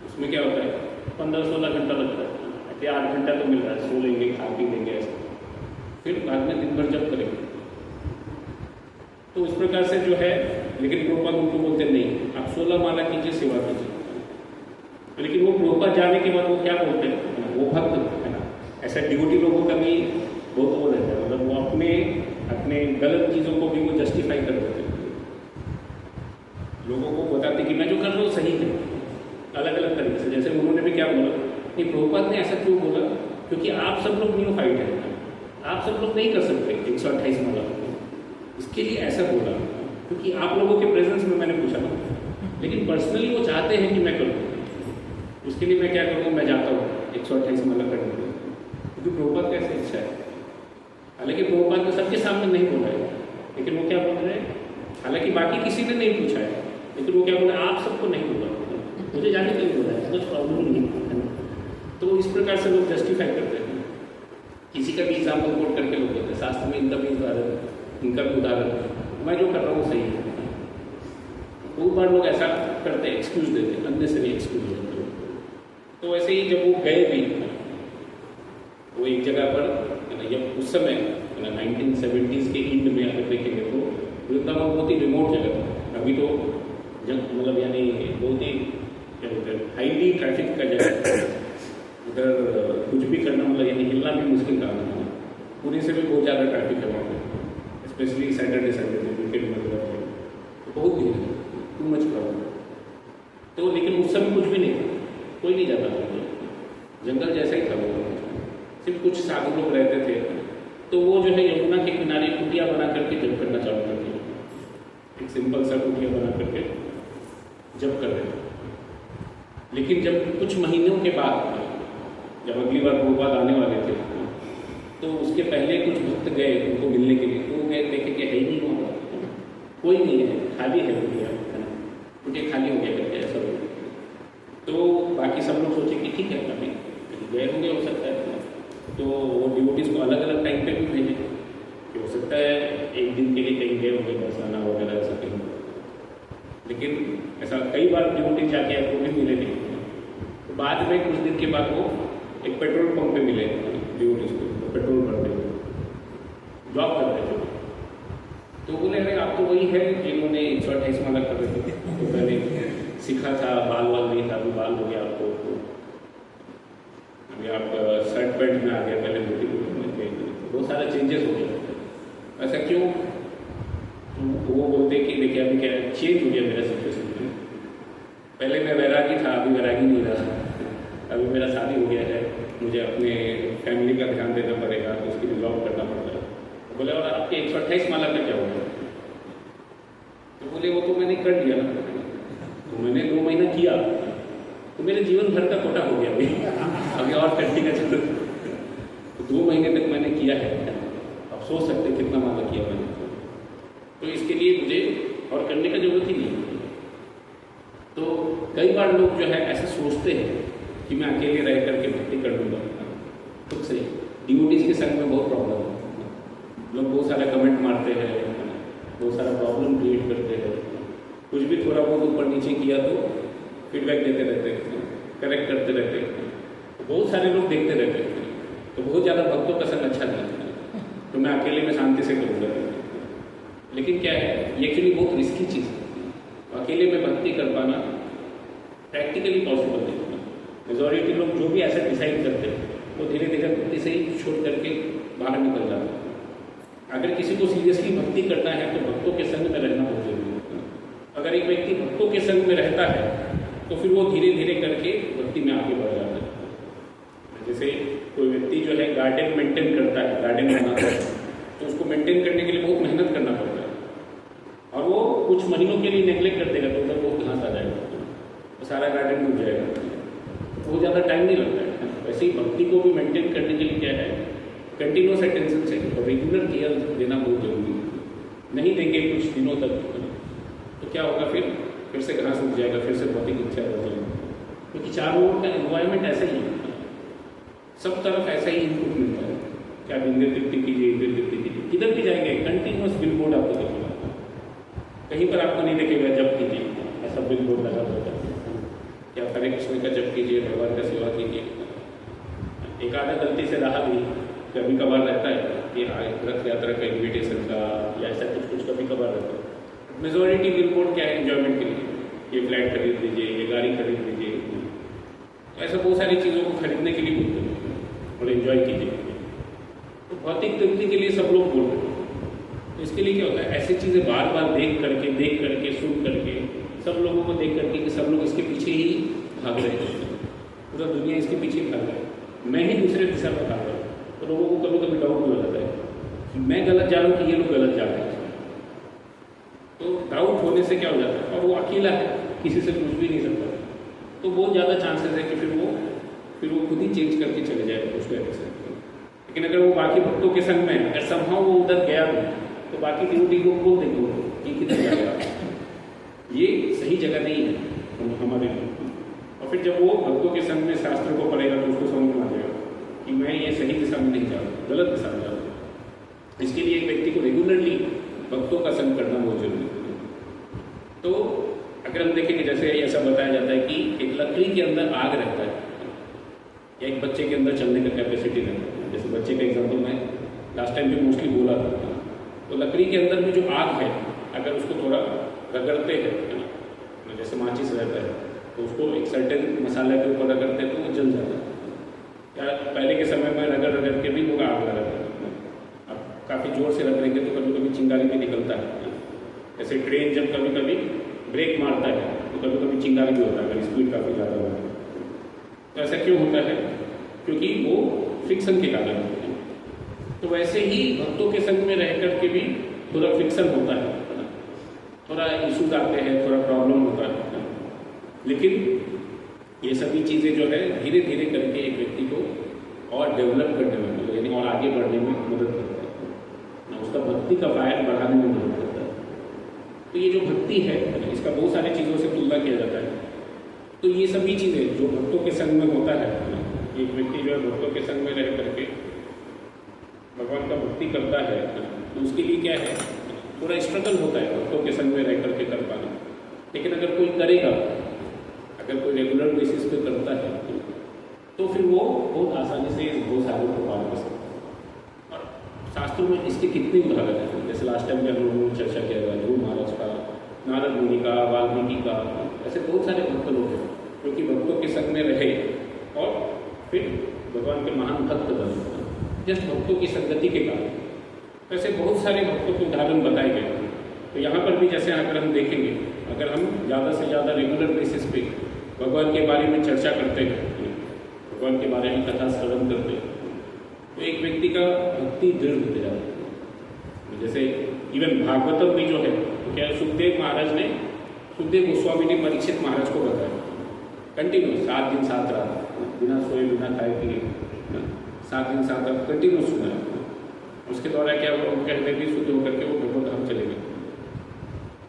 उसमें क्या होता है, 15-16 घंटा लगता है, 8 घंटा तो मिल रहा है, सो लेंगे, खा पी लेंगे, ऐसा। फिर बाद में दिन भर जब करेंगे, तो उस प्रकार से जो है। लेकिन प्रभुपाद उनको बोलते नहीं, आप 16 माला कीजिए, सेवा कीजिए। लेकिन वो प्रभुपाद जाने के बाद वो क्या बोलते हैं, वो भक्त है ना, ऐसा डिवोटी लोगों का भी बहुत वो रहता है, मतलब वो अपने गलत चीज़ों को भी वो जस्टिफाई कर देते हैं, लोगों को बताते कि मैं जो कर रहा हूँ सही है, अलग अलग तरीके से। जैसे उन्होंने भी क्या बोला कि प्रभुपाद ने ऐसा क्यों बोला, क्योंकि आप सब लोग न्यू फाइट है, आप सब लोग नहीं कर सकते 128 माला, इसके लिए ऐसा बोला। क्योंकि आप लोगों के प्रेजेंस में मैंने पूछा ना, लेकिन पर्सनली वो चाहते हैं कि मैं करूँ, उसके लिए मैं क्या करूँ, मैं जाता हूँ 128 माला करने के लिए, क्योंकि प्रभुपाद कैसे इच्छा है। हालांकि प्रभुपाद ने सबके सामने नहीं बोला है, लेकिन वो क्या बोल रहे हैं, हालांकि बाकी किसी ने नहीं पूछा है, लेकिन वो क्या बोल रहे हैं, आप सबको नहीं बोला, मुझे जाने के लिए बोला है, कुछ प्रॉब्लम नहीं है। तो इस प्रकार से लोग जस्टिफाई करते हैं, किसी का भी एग्जाम्पल कोट करके लोग कहते हैं शास्त्र में इनका भी उदाहरण, इनका भी उदाहरण, मैं जो कर रहा हूँ सही है। बहुत बार लोग ऐसा करते हैं, एक्सक्यूज देते हैं, अननेसेसरी एक्सक्यूज देते हैं। तो वैसे ही जब वो गए भी, वो एक जगह पर जब उस समय 1970s के एंड में अगर देखेंगे तो वृंदावन बहुत ही रिमोट जगह था। अभी तो जब मतलब यानी बहुत ही क्या बोलते हैं, हाईली ट्रैफिक का जगह, उधर कुछ भी करना मतलब यानी हिलना भी मुश्किल काम है। पुणे से भी बहुत ज़्यादा ट्रैफिक है वहाँ पर, स्पेशली सैटरडे वीकेंड में तो बहुत भीड़ है, टू मच क्राउड। तो लेकिन उस समय कुछ भी नहीं था, कोई नहीं जाता था, जंगल जैसा ही था वो, सिर्फ कुछ साधु लोग रहते थे। तो वो जो है यमुना के किनारे कुटिया बना करके जप करना चालू कर दिया, एक सिंपल सा कुटिया बना करके जप कर रहे थे। लेकिन जब कुछ महीनों के बाद, जब अगली बार प्रभुपाद आने वाले थे, तो उसके पहले कुछ भक्त गए उनको मिलने के लिए, तो गए देखे कि है ही नहीं वहाँ, कोई नहीं है, खाली है कुटिया, कुटिया खाली हो गया करके ऐसा हो। तो बाकी सब लोग सोचे कि ठीक है, अभी गए होंगे, हो सकता है। तो वो डिवोटीज को अलग अलग टाइम पे भी भेजे, कि हो सकता है एक दिन के लिए कहीं गए होंगे, बरसाना वगैरह ऐसा कहीं। लेकिन ऐसा कई बार डिवोटीज जाके आपको भी मिले नहीं। तो बाद में कुछ दिन के बाद वो एक पेट्रोल पंप पे मिले डिवोटीज को, तो पेट्रोल भरते हुए जॉब करते थे। तो बोले अरे आप तो वही है जिन्होंने 128 माला कर रहे थे, तो मैंने सीखा था, बाल वाल नहीं था, अभी बाल हो गया आपको, अभी आप शर्ट पैंट में आ गया, पहले धोती कुर्ते में थे, बहुत सारे चेंजेस हो गए। ऐसा क्यों? तो वो बोलते कि देखिए अभी क्या चेंज हो गया मेरा सिचुएशन, पहले मैं वैरागी था, अभी वैरागी नहीं रहा, अभी मेरा शादी हो गया है, मुझे अपने फैमिली का ध्यान देना पड़ेगा, तो उसके लिए जॉब करना पड़ता है। तो बोले और आपके 128 माला का क्या हो गया? तो बोले वो तो मैंने कर दिया ना, तो मैंने 2 महीना किया, तो मेरे जीवन भर का कोटा हो गया, अभी और करने का जरूरत। तो 2 महीने तक मैंने किया है, अब सोच सकते कितना माला किया मैंने। तो इसके लिए मुझे और करने का जरूरत ही नहीं। तो कई बार लोग जो है ऐसे सोचते हैं कि मैं अकेले रह करके भक्ति कर लूँगा, खुद से। डिवोटीज के संग में बहुत प्रॉब्लम है, लोग बहुत सारा कमेंट मारते हैं, बहुत सारा प्रॉब्लम क्रिएट करते हैं, कुछ भी थोड़ा बहुत ऊपर नीचे किया तो फीडबैक देते रहते हैं, करेक्ट करते रहते हैं, बहुत सारे लोग देखते रहते हैं। तो बहुत ज़्यादा भक्तों का संग अच्छा नहीं है, तो मैं अकेले में शांति से करूँगा। लेकिन क्या है, ये एक्चुअली बहुत रिस्की चीज़ है। अकेले में भक्ति कर पाना प्रैक्टिकली पॉसिबल नहीं है। मेजॉरिटी लोग जो भी ऐसा डिसाइड करते हैं वो धीरे धीरे भक्ति से ही छोड़ करके बाहर निकल जाते हैं। अगर किसी को सीरियसली भक्ति करना है तो भक्तों के संग में रहना बहुत जरूरी है। अगर एक व्यक्ति भक्तों के संग में रहता है तो फिर वो धीरे धीरे करके भक्ति में आगे बढ़ जाता है। जैसे कोई व्यक्ति जो है गार्डन मेंटेन करता है, गार्डन बनाता है, तो उसको मेंटेन करने के लिए बहुत मेहनत करना पड़ता है, और वो कुछ महीनों के लिए नेग्लेक्ट कर देगा तो उधर बहुत घास आ जाएगा, तो सारा गार्डन डूब जाएगा, बहुत ज़्यादा टाइम नहीं लगता है। वैसे ही भक्ति को भी मेंटेन करने के लिए क्या है, कंटिन्यूस अटेंशन चाहिए और रेगुलर केयर देना बहुत जरूरी है। नहीं देंगे कुछ दिनों तक तो क्या होगा, फिर से घास उग जाएगा, फिर से भौतिक इच्छा बढ़ जाएगी, क्योंकि चारों ओर का एनवायरमेंट ऐसा ही है, सब तरफ ऐसा ही इनपुट मिलता है। क्या इंद्र तृप्ति कीजिए, इंद्र तृप्ति कीजिए, किधर भी जाएंगे कंटिन्यूस बिलबोर्ड आपको देखेगा, कहीं पर आपको नहीं देखेगा जप कीजिए, ऐसा बिलबोर्ड लगा होता है, क्या हरे कृष्ण का जप कीजिए, भगवान का सेवा कीजिए। एक आधा गलती से रहा भी, कभी कभार रहता है कि रथ यात्रा का इन्विटेशन का या ऐसा कुछ कभी कभार रहता है। मेजॉरिटी बिलबोर्ड क्या है, एंजॉयमेंट के लिए, ये फ्लैट खरीद लीजिए, ये गाड़ी खरीद लीजिए, तो ऐसा बहुत सारी चीज़ों को खरीदने के लिए बोलते हैं और एंजॉय कीजिए। तो भौतिक तृप्ति के लिए सब लोग बोलते हैं, तो इसके लिए क्या होता है, ऐसी चीज़ें बार बार देख करके सुन करके सब लोगों को देख करके कि सब लोग इसके पीछे ही भाग रहे हैं, पूरा दुनिया इसके पीछे भाग रहा है, मैं ही दूसरे दिशा में भाग रहा हूँ। तो लोगों को कभी कभी डाउट भी हो जाता है कि मैं गलत जा रहा हूँ कि ये लोग गलत जा रहे हैं। तो डाउट होने से क्या हो जाता है, और वो अकेला है, किसी से पूछ भी नहीं सकता, तो बहुत ज़्यादा चांसेस है कि फिर वो खुद ही चेंज करके चले जाए उस डायरेक्शन। लेकिन अगर वो बाकी भक्तों के संग में अगर संभव वो उधर गया भी तो बाकी डिवोटी को बोल देंगे वो कि किधर जाएगा, ये सही जगह नहीं है हमारे लिए। और फिर जब वो भक्तों के संग में शास्त्र को पढ़ेगा तो उसको समझ में आ जाएगा कि मैं ये सही दिशा में नहीं जा रहा, गलत दिशा में जा रहा। इसके लिए एक व्यक्ति को रेगुलरली भक्तों का संग करना बहुत जरूरी है। तो अगर हम देखेंगे जैसे ऐसा बताया जाता है कि एक लकड़ी के अंदर आग रहता है या एक बच्चे के अंदर चलने का कैपेसिटी रहता है। जैसे बच्चे का एग्जाम्पल मैं लास्ट टाइम भी मोस्टली बोला था, तो लकड़ी के अंदर में जो आग है अगर उसको थोड़ा रगड़ते हैं, जैसे माचिस रहता है तो उसको एक सर्टेन मसाले के ऊपर रगड़ते हैं तो वो जल जाता है। या पहले के समय में रगड़ रगड़ के भी लोग आग लगाते हैं। अब काफ़ी जोर से रगड़ेंगे तो कभी कभी चिंगारी भी निकलता है। जैसे ट्रेन जब कभी कभी ब्रेक मारता है तो कभी कभी चिंगारी भी होता है अगर स्पीड काफ़ी ज़्यादा होता है। तो ऐसा क्यों होता है? क्योंकि वो फ्रिक्शन के कारण होते हैं। तो वैसे ही भक्तों के संग में रह करके भी थोड़ा फ्रिक्शन होता है, थोड़ा इशूज आते हैं, थोड़ा प्रॉब्लम होता है। लेकिन ये सभी चीज़ें जो है धीरे धीरे करके एक व्यक्ति को और डेवलप करने में यानी और आगे बढ़ने में मदद करता है, उसका भक्ति का फायर बढ़ाने में मदद करता है। तो ये जो भक्ति है इसका बहुत सारी चीज़ों से तुलना किया जाता है। तो ये सभी चीज़ें जो भक्तों के संग में होता है, एक व्यक्ति जो है भक्तों के संग में रह करके भगवान का भक्ति करता है तो उसके लिए क्या है, थोड़ा स्ट्रगल होता है भक्तों के संग में रह करके कर पाना। लेकिन अगर कोई करेगा, अगर कोई रेगुलर बेसिस पे करता है तो फिर वो बहुत आसानी से इस बहुत सारे को पार कर सकता है। और शास्त्रों में इसके कितने उदाहरण हैं, जैसे लास्ट टाइम जब हम लोगों ने चर्चा किया था ध्रुव महाराज का, नारद मुनि का, वाल्मीकि का, ऐसे बहुत सारे भक्त लोग हैं जो कि भक्तों के संग में रहे और फिर भगवान के महान भक्त बने जस्ट भक्तों की संगति के कारण। ऐसे बहुत सारे भक्तों के उदाहरण बताए गए। तो यहाँ पर भी जैसे अगर हम देखेंगे, अगर हम ज़्यादा से ज़्यादा रेगुलर बेसिस पे भगवान के बारे में चर्चा करते हैं, भगवान के बारे में कथा श्रवण करते हैं, तो एक व्यक्ति का भक्ति दृढ़ होते जाता है। जैसे इवन भागवतम भी जो है तो क्या सुखदेव महाराज ने, सुखदेव गोस्वामी ने परीक्षित महाराज को बताया कंटिन्यू 7 दिन 7 रात बिना सोए बिना खाए पिए 7 दिन 7 रात कंटिन्यू सुना। उसके द्वारा क्या हुआ, उनके हृदय भी शुद्ध होकर के वो भगवत धाम चले गए।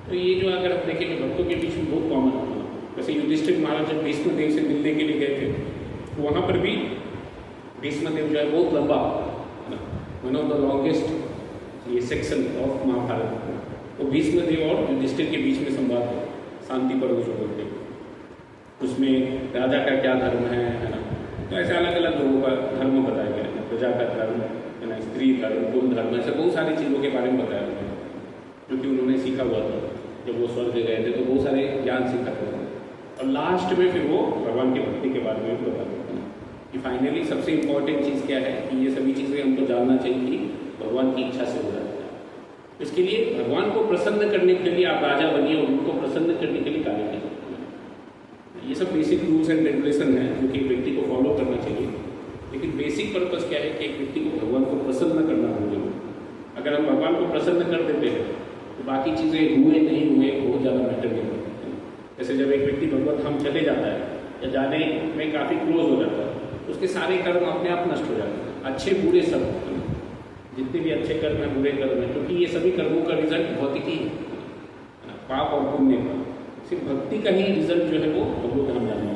तो ये जो अगर आप देखेंगे भक्तों के बीच में बहुत कॉमन है। जैसे युधिष्ठिर महाराज जब भीष्म देव से मिलने के लिए गए थे तो वहाँ पर भी भीष्म देव जो है बहुत लंबा, वन ऑफ द लॉन्गेस्ट ये सेक्शन ऑफ महाभारत, वो भीष्म देव और युधिष्ठिर के बीच में संवाद है शांति पर्व जो बोलते हैं। उसमें राजा का क्या धर्म है ना, तो ऐसे अलग अलग लोगों का धर्म बताया गया है। प्रजा का धर्म है ना, स्त्री धर्म, कुल धर्म, ऐसे बहुत सारी चीज़ों के बारे में बताया गया है जो कि उन्होंने सीखा हुआ था। जब वो स्वर्ग गए थे तो बहुत सारे ज्ञान सीखा था और लास्ट में फिर वो भगवान की भक्ति के बारे में भी बताते हैं कि फाइनली सबसे इम्पोर्टेंट चीज़ क्या है कि ये सभी चीज़ें हमको जानना चाहिए कि भगवान की इच्छा से हो रहा है। इसके लिए भगवान को प्रसन्न करने के लिए आप राजा बनिए और उनको प्रसन्न करने के लिए कार्य करिए। ये सब बेसिक रूल्स एंड रेगुलेशन है जो कि एक व्यक्ति को फॉलो करना चाहिए। लेकिन बेसिक पर्पस क्या है कि एक व्यक्ति को भगवान को प्रसन्न करना होगा। अगर हम भगवान को प्रसन्न कर देते हैं तो बाकी चीज़ें हुए नहीं हुए बहुत ज़्यादा मैटर नहीं करती। जैसे जब एक व्यक्ति भगवत धाम चले जाता है या जाने में काफ़ी क्लोज हो जाता है तो उसके सारे कर्म अपने आप नष्ट हो जाते हैं, अच्छे बुरे सब, जितने भी अच्छे कर्म हैं बुरे कर्म हैं, क्योंकि ये सभी कर्मों का रिजल्ट भौतिकी है, पाप और पुण्य का। सिर्फ भक्ति का ही रिजल्ट जो है वो भगवत धाम जाने में।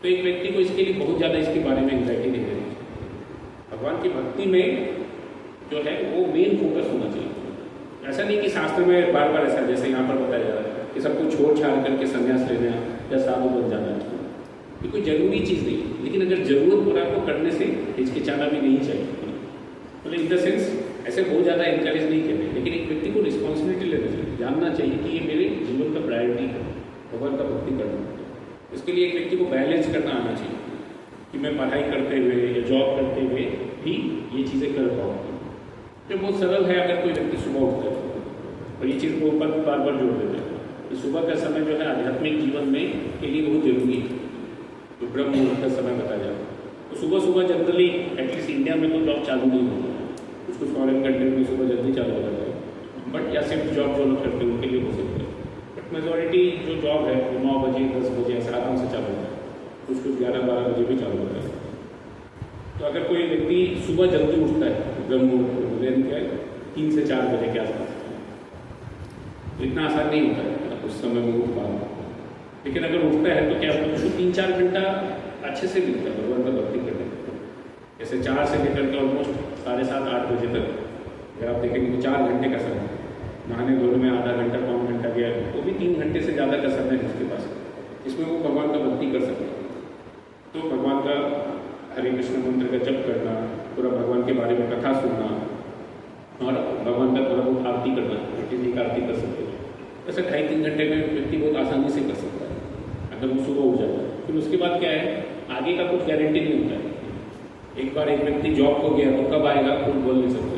तो एक व्यक्ति को इसके लिए बहुत ज़्यादा इसके बारे में एंग्जाइटी नहीं रहनी चाहिए। भगवान की भक्ति में जो है वो मेन फोकस होना चाहिए। ऐसा नहीं कि शास्त्र में बार बार ऐसा जैसे यहाँ पर बताया जा रहा है कि सबको छोड़ छाड़ करके संन्यास लेना या साधु बन जाना है, ये कोई जरूरी चीज़ नहीं है। लेकिन अगर जरूरत पड़ा तो करने से हिचकिचाना भी नहीं चाहिए। मतलब इन द सेंस ऐसे बहुत ज़्यादा इंकरेज नहीं करते, लेकिन एक व्यक्ति को रिस्पॉन्सिबिलिटी लेना चाहिए, जानना चाहिए कि ये मेरे जीवन का प्रायोरिटी है भगवान का भक्ति करना। इसके लिए एक व्यक्ति को बैलेंस करना आना चाहिए कि मैं पढ़ाई करते हुए या जॉब करते हुए भी ये चीज़ें कर पाऊँ। जो बहुत सरल है, अगर कोई व्यक्ति सुबह उठता है और ये चीज़ को ऊपर बार बार जोड़ देते हैं कि सुबह का समय जो है आध्यात्मिक जीवन में के लिए बहुत जरूरी है, तो ब्रह्म मुहूर्त का समय बताया जाता है। तो सुबह सुबह जनरली एटलीस्ट इंडिया में तो जॉब चालू नहीं होता है, कुछ फॉरेन कंट्री में सुबह जल्दी चालू हो जाता है, बट या सिर्फ जॉब जो लोग करते हैं उनके लिए हो सकता है। बट मेजॉरिटी जो जॉब है वो 9 बजे 10 बजे ऐसे आराम से चालू होता है, कुछ 11-12 बजे भी चालू होता है। तो अगर कोई व्यक्ति सुबह जल्दी उठता है, ब्रह्म मुहूर्त क्या है 3 से 4 बजे के आसपास, तो इतना आसान नहीं होता है उस समय में उठ पाना। लेकिन अगर उठता है तो क्या होता है, उसको 3-4 घंटा अच्छे से मिलता है भगवान का भक्ति करने का। जैसे 4 से लेकर के ऑलमोस्ट 7:30-8 बजे तक अगर आप देखेंगे तो 4 घंटे का समय, नहाने धोने में आधा घंटा 5 घंटा गया, वो भी 3 घंटे से ज़्यादा का समय है जिसके पास, इसमें वो भगवान का भक्ति कर सकते हैं। तो भगवान का हरे कृष्ण मंत्र का जप करना, पूरा भगवान के बारे में कथा सुनना और भगवान का थोड़ा बहुत आरती करना, छोटी सी आरती कर सकते हैं। ऐसे 2.5-3 घंटे में व्यक्ति बहुत आसानी से कर सकता है अगर वो सुबह उठ जाता है। फिर उसके बाद क्या है, आगे का कुछ गारंटी नहीं होता है। एक बार एक व्यक्ति जॉब को गया तो कब आएगा कुछ बोल नहीं सकते,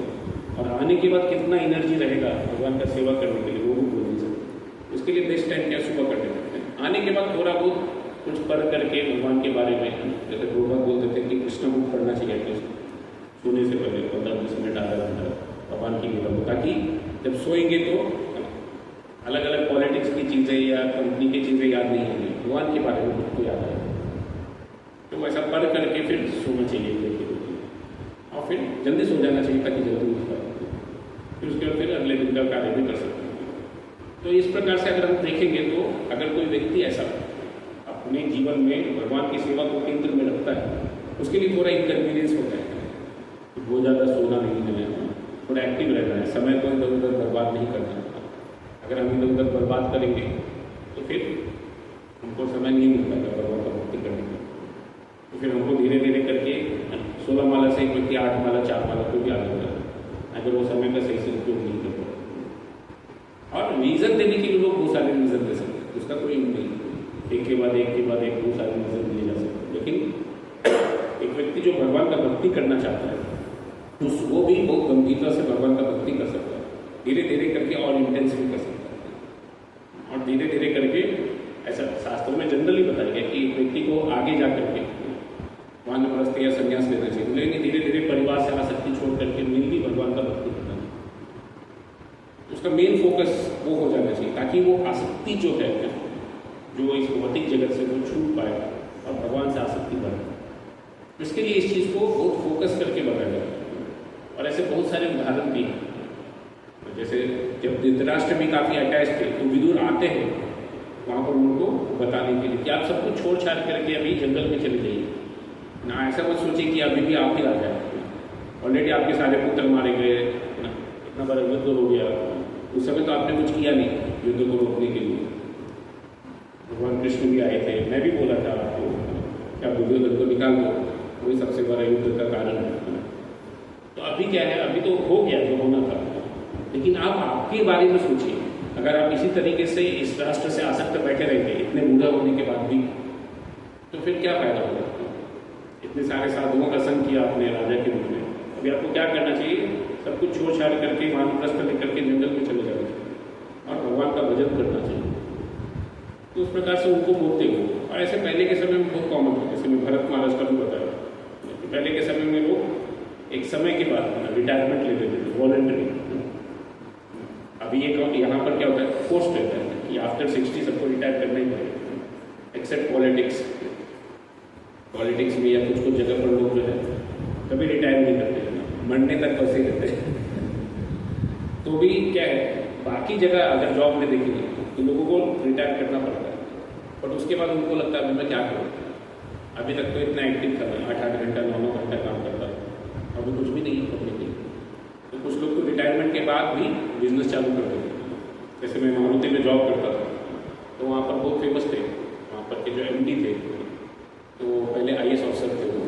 और आने के बाद कितना एनर्जी रहेगा भगवान का सेवा करने के लिए वो भी बोल नहीं सकते। उसके लिए बेस्ट टाइम क्या, सुबह करने लगते हैं। आने के बाद थोड़ा बहुत कुछ पढ़ करके भगवान के बारे में, जैसे प्रभुपाद बोलते थे कि कृष्ण बुक पढ़ना चाहिए एटलीस्ट सोने से पहले 15-20 मिनट, आधा घंटा भगवान की लीला को, ताकि जब सोएंगे तो अलग अलग पॉलिटिक्स की चीज़ें या कंपनी की चीज़ें याद नहीं होंगी, भगवान के बारे में खुद को याद आएगा। तो वैसा पढ़ करके फिर सोना चाहिए और फिर जल्दी सो जाना चाहिए ताकि जल्दी उठ पाए। फिर उसके बाद फिर अगले दिन का कार्य भी कर सकते हैं। तो इस प्रकार से अगर हम देखेंगे तो अगर कोई व्यक्ति ऐसा अपने जीवन में भगवान की सेवा को केंद्र में रखता है, उसके लिए थोड़ा इनकन्वीनियंस होता है। बहुत ज़्यादा सोना नहीं है, थोड़ा एक्टिव रहना है, समय को इधर उधर बर्बाद नहीं करना है। अगर हम इधर उधर बर्बाद करेंगे तो फिर हमको समय नहीं मिलता है भगवान का भक्ति करने का। तो फिर हमको धीरे धीरे करके 16 माला से एक व्यक्ति 8 माला 4 माला को भी आगे बढ़ा, अगर वो समय का सही से उपयोग नहीं कर पाए। और रीज़न देने के लिए लोग बहुत सारे रीज़न दे सकते हैं, उसका कोई नहीं, एक के बाद एक बहुत सारे रीज़न दिए जा सकते हैं। लेकिन एक व्यक्ति जो भगवान का भक्ति करना चाहता है वो भी बहुत गंभीरता से भगवान का भक्ति कर सकता है, धीरे धीरे करके और इंटेंसिव कर सकता है। और धीरे धीरे करके ऐसा शास्त्रों में जनरली बताया गया कि एक व्यक्ति को आगे जा करके वानप्रस्थ या संन्यास लेना चाहिए, लेकिन धीरे धीरे परिवार से आसक्ति छोड़ करके मेनली भगवान का भक्ति करना चाहिए। उसका मेन फोकस वो हो जाना चाहिए ताकि वो आसक्ति जो है, जो इस भौतिक जगत से वो छूट पाए और भगवान से आसक्ति बढ़े। इसके लिए इस चीज़ को बहुत फोकस करके बताया जाता है। और ऐसे बहुत सारे उदाहरण भी हैं, जैसे जब धृतराष्ट्र भी काफ़ी अटैच थे तो विदुर आते हैं वहाँ पर उनको बताने के लिए कि आप सब कुछ छोड़ छाड़ करके अभी जंगल में चले जाइए ना, ऐसा मत सोचिए कि अभी भी आप ही आ जाए। ऑलरेडी आपके सारे पुत्र मारे गए ना, इतना बड़ा युद्ध हो गया, उस समय तो आपने कुछ किया नहीं युद्ध को रोकने के लिए। भगवान कृष्ण भी आए थे, मैं भी बोला था आपको क्या दुर्योधन को निकाल दो, वही सबसे बड़ा युद्ध का कारण है। तो अभी क्या है, अभी तो हो गया जो होना था, लेकिन आप आपके बारे में सोचिए। अगर आप इसी तरीके से इस राष्ट्र से आसक्त बैठे रहेंगे इतने बूढ़ा होने के बाद भी, तो फिर क्या फायदा होगा। इतने सारे साधुओं का संग किया आपने राजा के रूप में, अभी आपको क्या करना चाहिए, सब कुछ छोड़ छाड़ करके वानप्रस्थ लेकर के जंगल में चले जाना चाहिए और भगवान का भजन करना चाहिए। तो उस प्रकार से उनको बोलते हो। और ऐसे पहले के समय में बहुत कॉमन था, जैसे मैं भरत महाराज का भी बताया, पहले के समय में लोग एक समय के बाद रिटायरमेंट ले लेते थे वॉलंटरी। अभी ये यहाँ पर क्या होता है, फोर्स रहता है कि आफ्टर 60 सबको रिटायर करना ही पड़ेगा, एक्सेप्ट पॉलिटिक्स। पॉलिटिक्स में या कुछ कुछ जगह पर लोग जो है कभी रिटायर नहीं करते हैं, मरने तक बसे रहते हैं। तो भी क्या है, बाकी जगह अगर जॉब में देखेंगे तो लोगों को रिटायर करना पड़ता है, बट उसके बाद उनको लगता है मैं क्या करूँ, अभी तक तो इतना एक्टिव था, मैं 8-8 घंटा 9-9 घंटा काम करता था, अभी कुछ भी नहीं करने के लिए। तो कुछ लोग तो रिटायरमेंट के बाद भी बिजनेस चालू कर देते हैं। जैसे मैं मारुति में जॉब करता था तो वहाँ पर बहुत फेमस थे, वहाँ पर के जो MD थे, तो पहले IAS ऑफिसर थे वो,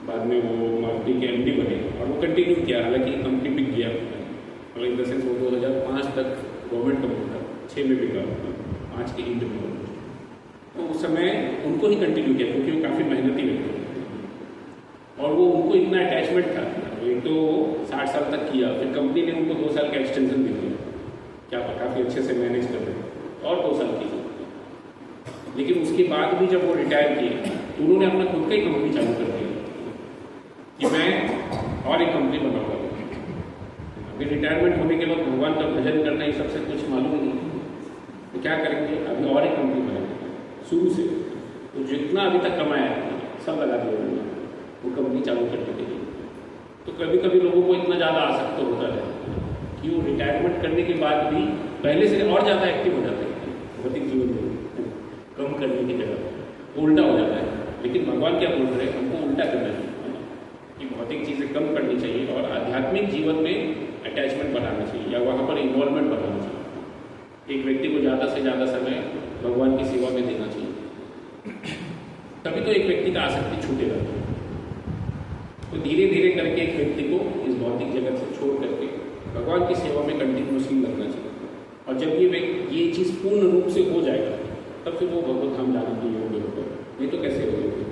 बाद में वो मारुति के MD बने और वो कंटिन्यू किया, हालांकि कंपनी बिक गया और इन द सेंस वो 2005 तक गवर्नमेंट कंपनी था, 6 में बिका, 5 की ईंट में। तो उस समय उनको ही कंटिन्यू किया क्योंकि वो काफ़ी मेहनती व्यक्ति थे और वो उनको इतना अटैचमेंट था। एक तो 60 साल तक किया, फिर कंपनी ने उनको 2 साल का एक्सटेंशन दे दिया, क्या काफ़ी अच्छे से मैनेज कर रहे और 2 साल की। लेकिन उसके बाद भी जब वो रिटायर किए तो उन्होंने अपना खुद का ही कंपनी चालू कर दिया कि मैं और एक कंपनी बनाऊंगा। अभी रिटायरमेंट होने के बाद भगवान का भजन करना ये सबसे कुछ मालूम नहीं, तो क्या करेंगे, अभी और एक कंपनी बनाएंगे शुरू से। तो जितना अभी तक कमाया सब लगा दिया उन्होंने, वो कंपनी चालू करने के लिए। तो कभी कभी लोगों को इतना ज़्यादा आसक्त होता है कि वो रिटायरमेंट करने के बाद भी पहले से और ज़्यादा एक्टिव हो जाते हैं भौतिक जीवन में, कम करने की जगह उल्टा हो जाता है। लेकिन भगवान क्या बोल रहे हैं, हमको उल्टा करना चाहिए कि भौतिक चीज़ें कम करनी चाहिए और आध्यात्मिक जीवन में अटैचमेंट बढ़ाना चाहिए या वहाँ पर इन्वॉल्वमेंट बढ़ाना चाहिए। एक व्यक्ति को ज़्यादा से ज़्यादा समय भगवान की सेवा में देना चाहिए, तभी तो एक व्यक्ति का आसक्ति छूटेगा। तो धीरे धीरे करके एक व्यक्ति को इस भौतिक जगत से छोड़ करके भगवान की सेवा में कंटिन्यूसली लगना चाहिए। और जब ये चीज़ पूर्ण रूप से हो जाएगा तब फिर वो भगवत धाम जाने के योग्य होगा, नहीं तो कैसे हो जाएगा।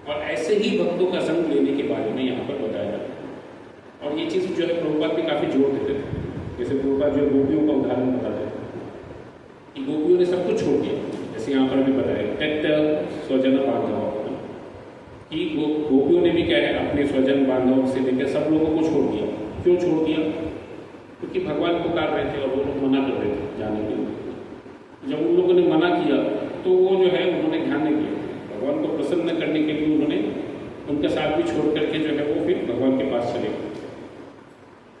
और ऐसे ही भक्तों का संग लेने के बारे में यहाँ पर बताया जाता है। और ये चीज़ जो है प्रभुपाद भी काफ़ी जोर देते थे। जैसे प्रभुपाद जो गोपियों का उदाहरण बताते थे कि गोपियों ने सब कुछ छोड़ दिया, जैसे यहाँ पर भी बताया त्यक्त स्वजन बांधव, कि गोपियों ने भी क्या है अपने स्वजन बांधव से लेकर सब लोगों को छोड़ दिया। क्यों छोड़ दिया? क्योंकि भगवान पुकार रहे थे और वो लोग मना कर रहे थे जाने के लिए। जब उन लोगों ने मना किया तो वो जो है उन्होंने ध्यान नहीं दिया। भगवान को प्रसन्न करने के लिए उन्होंने उनका साथ भी छोड़ करके जो है वो फिर भगवान के पास चले गए।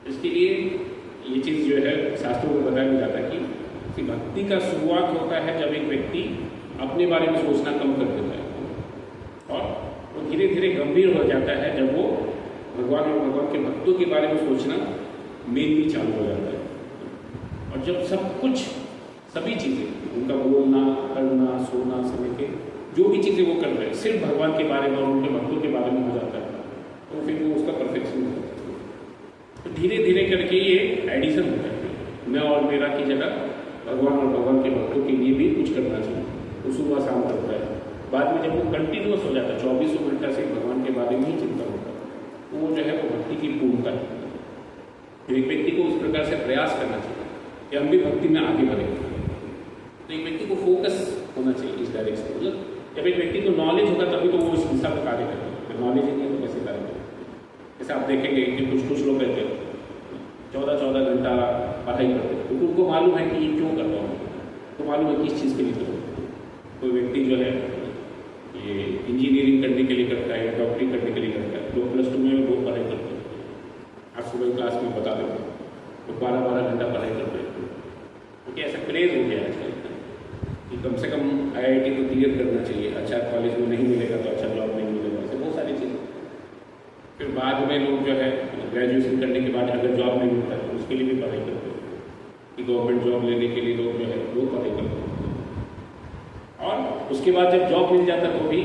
इसके लिए ये चीज़ जो है शास्त्रों में बताया जाता है कि भक्ति का शुरुआत होता है जब एक व्यक्ति अपने बारे में सोचना कम कर देता है और वो धीरे धीरे गंभीर हो जाता है जब वो भगवान और भगवान के भक्तों के बारे में सोचना मेनली चालू हो जाता है। और जब सब कुछ सभी चीज़ें उनका बोलना करना सोना से लेके जो भी चीज़ें वो कर रहे हैं सिर्फ भगवान के बारे में और उनके भक्तों के बारे में हो जाता है, तो फिर वो उसका परफेक्शन हो जाता है। तो धीरे धीरे करके ये एडिशन होता है, मैं और मेरा की जगह भगवान और भगवान के भक्तों के लिए भी कुछ करना चाहिए। वो सुबह शाम करता है। बाद में जब वो कंटिन्यूस हो जाता है 24 घंटा से भगवान के बारे में ही चिंता होता है, तो वो जो है वो भक्ति की पूर्णता है। तो एक व्यक्ति को उस प्रकार से प्रयास करना चाहिए कि हम भी भक्ति में आगे बढ़ेंगे। तो एक व्यक्ति को फोकस होना चाहिए इस डायरेक्शन। मतलब जब एक व्यक्ति को नॉलेज होगा तभी तो वो इस हिस्सा पर कार्य करेगा, नॉलेज ही नहीं तो कैसे कार्य करेगा। जैसे आप देखेंगे कि कुछ लोग रहते हैं 14 घंटा पढ़ाई करते हैं, क्योंकि उनको मालूम है कि ये क्यों कर रहा हूँ, तो मालूम है किस चीज़ के लिए कर रहा हूँ। कोई व्यक्ति जो है ये इंजीनियरिंग करने के लिए करता है या डॉक्टरी करने के लिए करता है, लोग +2 में बहुत पढ़ाई करते हैं। आज सुबह क्लास में बता देते हैं तो 12 घंटा पढ़ाई करते हैं, क्योंकि ऐसा क्रेज हो गया आजकल कि कम से कम IIT तो क्लियर करना चाहिए, अच्छा कॉलेज में नहीं मिलेगा तो अच्छा जॉब नहीं मिलेगा, ऐसे बहुत सारी चीज़ें। फिर बाद में लोग जो है ग्रेजुएशन करने के बाद अगर जॉब नहीं मिलता है तो उसके लिए भी पढ़ाई करते हैं कि गवर्नमेंट जॉब लेने के लिए लोग जो है वो पढ़ाई करते हैं। और उसके बाद जब जॉब मिल जाता तो भी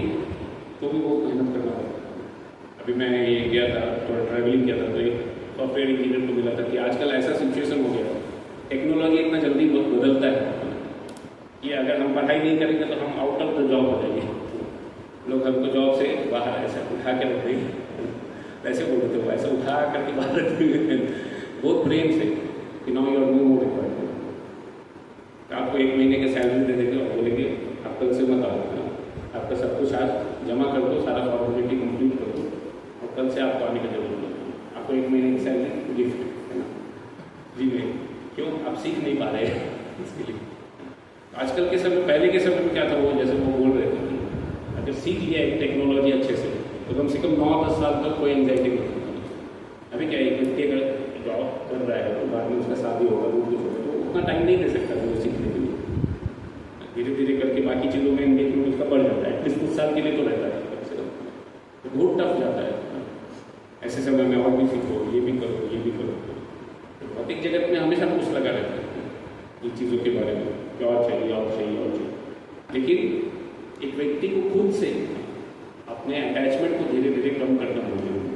बहुत मेहनत करना पड़ता। अभी मैं ये गया था, थोड़ा ट्रैवलिंग किया था, तो एक सॉफ्टवेयर इंजीनियर को मिला था कि आजकल ऐसा सिचुएशन हो गया, टेक्नोलॉजी इतना जल्दी बदलता है कि अगर हम पढ़ाई नहीं करेंगे तो हम आउट ऑफ द जॉब हो जाएंगे। लोग हमको जॉब से बाहर ऐसा उठा के रख देंगे, ऐसे बोलते थे वो, ऐसा उठा करके बाहर रख देंगे बहुत प्रेम से कि no you're no more required. आपको 1 महीने का सैलरी दे देंगे और बोलेंगे आप कल से मत आओ, आपका सब कुछ आज जमा कर दो, सारा फॉर्मेलिटी कंप्लीट कर दो और कल से आपको आने की जरूरत नहीं। आपको 1 महीने की सैलरी गिफ्ट है ना जी नहीं, क्यों आप सीख नहीं पा रहे हैं इसके लिए। आजकल के समय, पहले के समय में क्या था, वो जैसे वो बोल रहे थे कि अगर सीख लिया एक टेक्नोलॉजी अच्छे से तो कम से कम 9-10 साल तक कोई एंजाइटी नहीं होती। अभी क्या एक व्यक्ति अगर जॉब कर रहा है तो बाद में उसका शादी होगा, वो कुछ होगा, तो उतना टाइम नहीं दे सकता वो सीखने के लिए। धीरे धीरे करके बाकी चीज़ों में एंगेजमेंट उसका बढ़ जाता है, एटलीस्ट कुछ साल के लिए तो रहता है कम से कम, तो बहुत टफ जाता है। ऐसे समय में और भी सीखो, ये भी करो, ये भी करो। तो भौतिक जगत में हमेशा कुछ लगा रहता है इन चीज़ों के बारे में कि और चाहिए और चाहिए और चाहिए। लेकिन एक व्यक्ति को खुद से अपने अटैचमेंट को धीरे धीरे कम करना बहुत जरूरी है।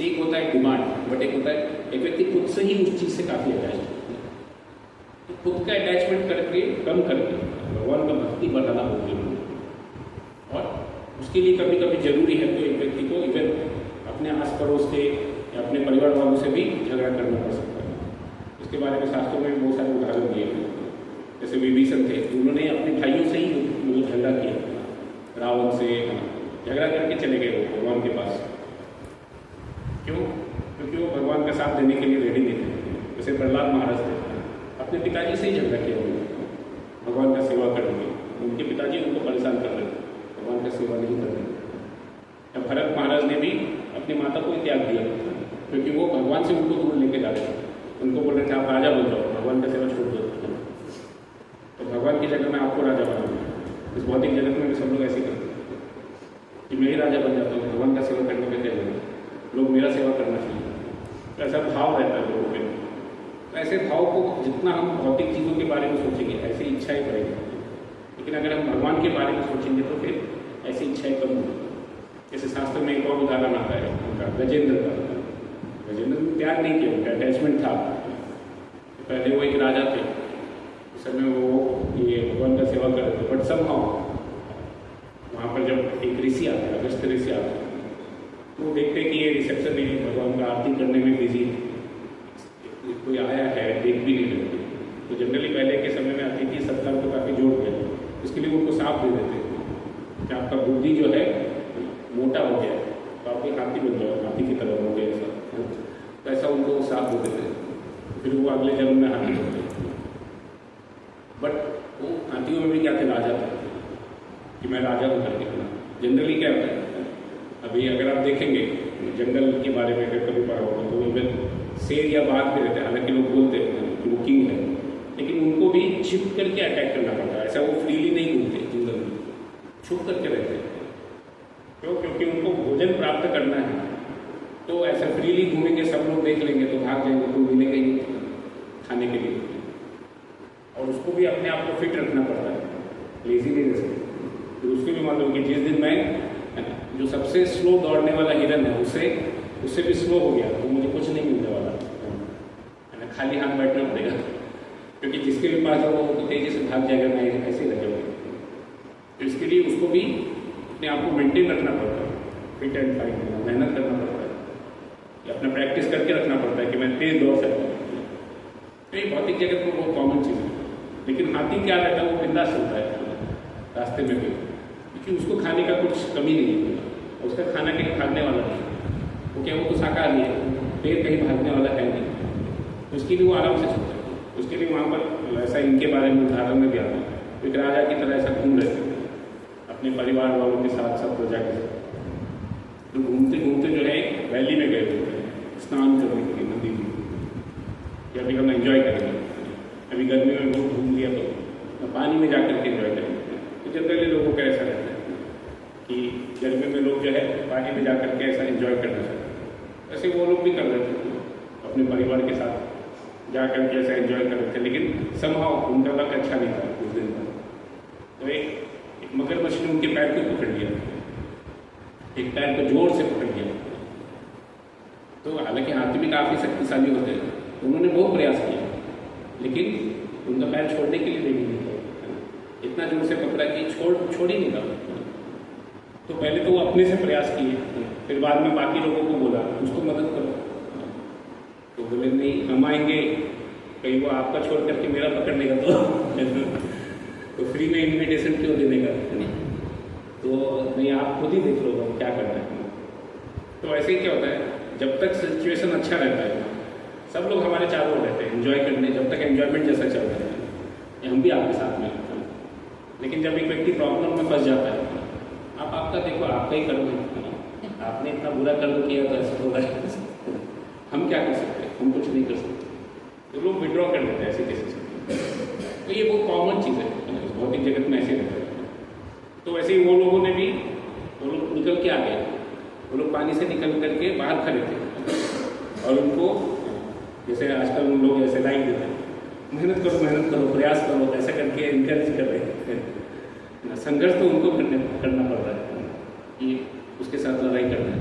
एक होता है डिमांड, बट एक होता है एक व्यक्ति खुद से ही उस चीज़ से काफ़ी अटैच है। तो खुद का अटैचमेंट करके कम करके भगवान का भक्ति बढ़ाना बहुत जरूरी है। और उसके लिए कभी कभी जरूरी है तो एक व्यक्ति को इवन अपने आस पड़ोस के या अपने परिवार वालों से भी झगड़ा करना पड़ सकता है। इसके बारे में शास्त्रों में बहुत सारे उदाहरण दिए हैं। जैसे विभीषण थे, उन्होंने अपने भाइयों से ही झगड़ा किया, रावण से झगड़ा करके चले गए वो भगवान के पास। क्यों? क्योंकि वो भगवान का साथ देने के लिए रेडी नहीं थे। जैसे प्रहलाद महाराज थे, अपने पिताजी से ही झगड़ा किया उन्होंने भगवान का सेवा करने के। उनके पिताजी उनको परेशान कर रहे थे, भगवान का सेवा नहीं कर रहे। भरत महाराज ने भी अपनी माता को ही त्याग दिया, क्योंकि वो भगवान से उनको दूर लेके जा रहे थे। उनको बोल रहे थे आप राजा बन जाओ, भगवान का सेवा छोड़ दो, तो भगवान की जगह में आपको राजा बनाऊंगा। इस भौतिक जगत में भी सब लोग ऐसे करते हैं कि मैं ही राजा बन जाता हूँ, भगवान का सेवा करने में क्या जरूरत है, लोग मेरा सेवा करना चाहिए। तो ऐसा भाव रहता है लोगों में। तो ऐसे भाव को जितना हम भौतिक चीज़ों के बारे में सोचेंगे ऐसी इच्छाएं बढ़ेगी, लेकिन अगर हम भगवान के बारे में सोचेंगे तो फिर ऐसी इच्छाएं कम होगी। जैसे शास्त्र में एक और उदाहरण आता है उनका, गजेंद्र का। गजेंद्र ने त्याग नहीं किया, उनका अटैचमेंट था। पहले वो एक राजा थे, उस समय वो ये भगवान का सेवा कर रहे थे, बट समहाउ वहाँ पर जब एक ऋषि आता है, अगस्त ऋषि आता है, तो वो देखते कि ये रिसेप्शन में भगवान का आरती करने में बिजी है, कोई आया है देख भी नहीं लगती। तो जनरली पहले के समय में अतिथि सत्कार को काफ़ी जोड़ दिया, इसके लिए उनको साफ दे देते कि आपका बुद्धि जो है मोटा हो गया है, तो आप एक हाथी बन जाओ, हाथी की तरह हो गया ऐसा। तो ऐसा उनको साफ दे देते, फिर वो अगले जन्म में हाथी बनते। बट वो हाथियों में भी क्या थे, राजा थे कि मैं राजा हूँ करके। जनरली क्या होता है, अभी अगर आप देखेंगे जंगल के बारे में अगर कभी पढ़ा होगा तो इवन शेर या बाघ भी रहते हैं, हालांकि लोग बोलते हैं कि वो किंग है, लेकिन उनको भी छिप करके अटैक करना पड़ता है। ऐसा वो फ्रीली नहीं घूमते जंगल में, छुप करके रहते हैं। क्यों? क्योंकि उनको भोजन प्राप्त करना है। तो ऐसा फ्रीली घूमेंगे, सब लोग देख लेंगे तो भाग जाएंगे, तो मिलेगा ही खाने के लिए। और उसको भी अपने आप को फिट रखना पड़ता है, लेजी नहीं रह सकते। तो उसको भी मालूम कि जिस दिन मैं जो सबसे स्लो दौड़ने वाला हिरन है उससे भी स्लो हो गया तो मुझे कुछ नहीं मिलने वाला, खाली हाथ बैठना पड़ेगा, क्योंकि जिसके भी पास होगा वो तो तेजी से भाग जाएगा, मैं ऐसे ही रह जाऊँगा। तो इसके लिए उसको भी अपने आप को मेंटेन रखना पड़ता है, फिट एंड फाइन, मेहनत करना पड़ता है, या अपना प्रैक्टिस करके रखना पड़ता है कि मैं तेज दौड़ सकता हूँ। तो ये भौतिक जगत में बहुत कॉमन चीज़ है। लेकिन हाथी क्या रहता है, वो बिंदास चलता है रास्ते में भी, क्योंकि उसको खाने का कुछ कमी नहीं है, उसका खाना कहीं भागने वाला नहीं है। वो क्या, वो तो शाकाहारी है, पेड़ कहीं भागने वाला है नहीं, तो उसके लिए वो आराम से चलता है। उसके लिए वहाँ पर ऐसा इनके बारे में उदाहरण में भी आता है, एक राजा की तरह ऐसा घूम रहे थे अपने परिवार वालों के साथ, सब प्रजा के साथ। तो घूमते घूमते जो है वैली में गए थे स्नान करने के लिए नदी में, कि अभी हम एंजॉय करेंगे। अभी गर्मी में बहुत घूम लिया तो पानी में जाकर के एंजॉय करेंगे। तो जनरली लोगों का ऐसा रहता है कि गर्मी में लोग जो है पानी में जाकर के ऐसा एंजॉय करना चाहते हैं। ऐसे वो लोग भी कर रहे थे, अपने परिवार के साथ जा कर के ऐसा एंजॉय कर रहे थे, लेकिन समहाउ उनका लक अच्छा नहीं था उस दिन का। तो एक मगरमच्छ ने उनके पैर को पकड़ लिया, एक पैर को जोर से पकड़ लिया। तो हालांकि हाथी भी काफ़ी शक्तिशाली होते हैं, उन्होंने बहुत प्रयास किया, लेकिन उनका पैर छोड़ने के लिए नहीं था। इतना जोर से पकड़ा कि छोड़ ही नहीं रहा। तो पहले तो वो अपने से प्रयास किए, फिर बाद में बाकी लोगों को बोला उसको मदद करो। तो बोले नहीं, हम आएंगे, कहीं वो आपका छोड़ करके मेरा पकड़ लेगा तो फ्री में इन्विटेशन क्यों देने का, तो नहीं आप खुद ही देख लो क्या करना है। तो ऐसे ही क्या होता है, जब तक सिचुएशन अच्छा रहता है सब लोग हमारे चारों ओर रहते हैं एंजॉय करने, जब तक एंजॉयमेंट जैसा चल रहा है हम भी आपके साथ में। लेकिन जब एक व्यक्ति प्रॉब्लम में फंस जाता है, आप आपका देखो, आपका ही कर्म है, आपने इतना बुरा कर्म किया तो ऐसा हो रहा है, हम क्या कर सकते हैं, हम कुछ नहीं कर सकते। तो लोग विड्रॉ कर देते हैं ऐसे केसेस में। तो ये बहुत कॉमन चीज़ है भौतिक जगत में, ऐसे रहता है। तो वैसे ही वो लोगों ने भी, वो लोग निकल के आ गए, वो लोग पानी से निकल करके बाहर खड़े थे और उनको जैसे आजकल उन लोग ऐसे लाइक देते हैं, मेहनत करो, प्रयास करो, ऐसा करके इनकरेज कर रहे हैं। संघर्ष तो उनको करना पड़ रहा है कि उसके साथ लड़ाई करना है।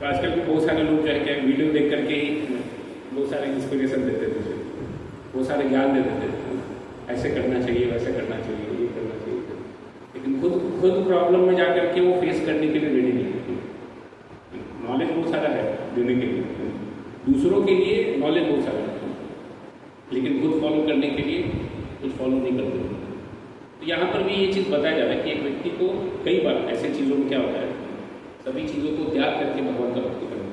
तो आजकल भी बहुत सारे लोग जो है क्या वीडियो देख करके ही बहुत सारे इंस्पिरेशन देते थे, बहुत सारे ज्ञान दे देते थे, ऐसे करना चाहिए, वैसे करना चाहिए, ये करना चाहिए, लेकिन खुद प्रॉब्लम में जा करके वो फेस करने के लिए रेडी नहीं है। नॉलेज बहुत सारा है देने के लिए, दूसरों के लिए नॉलेज बहुत सारा है, लेकिन खुद फॉलो करने के लिए कुछ फॉलो नहीं करते। तो यहाँ पर भी ये चीज़ बताया जा रहा है कि एक व्यक्ति को कई बार ऐसे चीज़ों में क्या होता है, सभी चीज़ों को त्याग करके भगवान का भक्ति करना।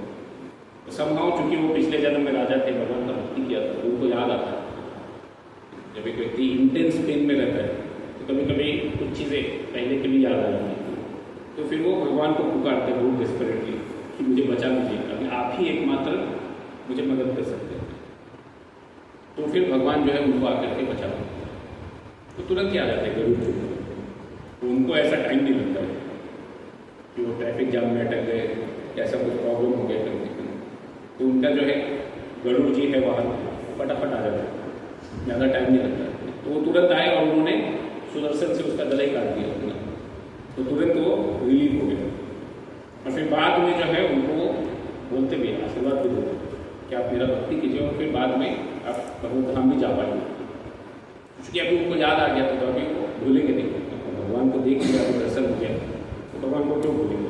तो समहाउ चूंकि वो पिछले जन्म में राजा थे, भगवान का भक्ति किया था, तो उनको याद आता है। जब एक व्यक्ति इंटेंस पेन में रहता है तो कभी कभी कुछ चीज़ें पहले के भी याद आ जाती हैं। तो फिर वो भगवान को पुकारते हैं बहुत डेस्परेटली कि मुझे बचा दीजिए, अभी आप ही एकमात्र मुझे मदद कर सकते हैं। तो फिर भगवान जो है उनको आकर के बचा देते हैं, तो तुरंत ही आ जाते हैं गरुड़। तो उनको ऐसा टाइम नहीं लगता है कि वो ट्रैफिक जाम में अटक गए, कैसा कुछ प्रॉब्लम हो गया करके, तो उनका जो है गरुड़ जी है वहाँ फटाफट आ जाता है, ज़्यादा टाइम नहीं लगता। तो वो तुरंत आए और उन्होंने सुदर्शन से उसका गला ही काट दिया अपना, तो तुरंत वो रिलीव हो गया। और फिर बाद में जो है उनको बोलते भी आशीर्वाद भी देते कि आप मेरा भक्ति कीजिए और फिर बाद में आप पर्वतधाम भी जा पाएंगे, क्योंकि अभी उनको याद आ गया तो अभी वो भूलेंगे नहीं। भगवान को देख लिया, दर्शन हो गया, तो भगवान को क्यों भूलेंगे।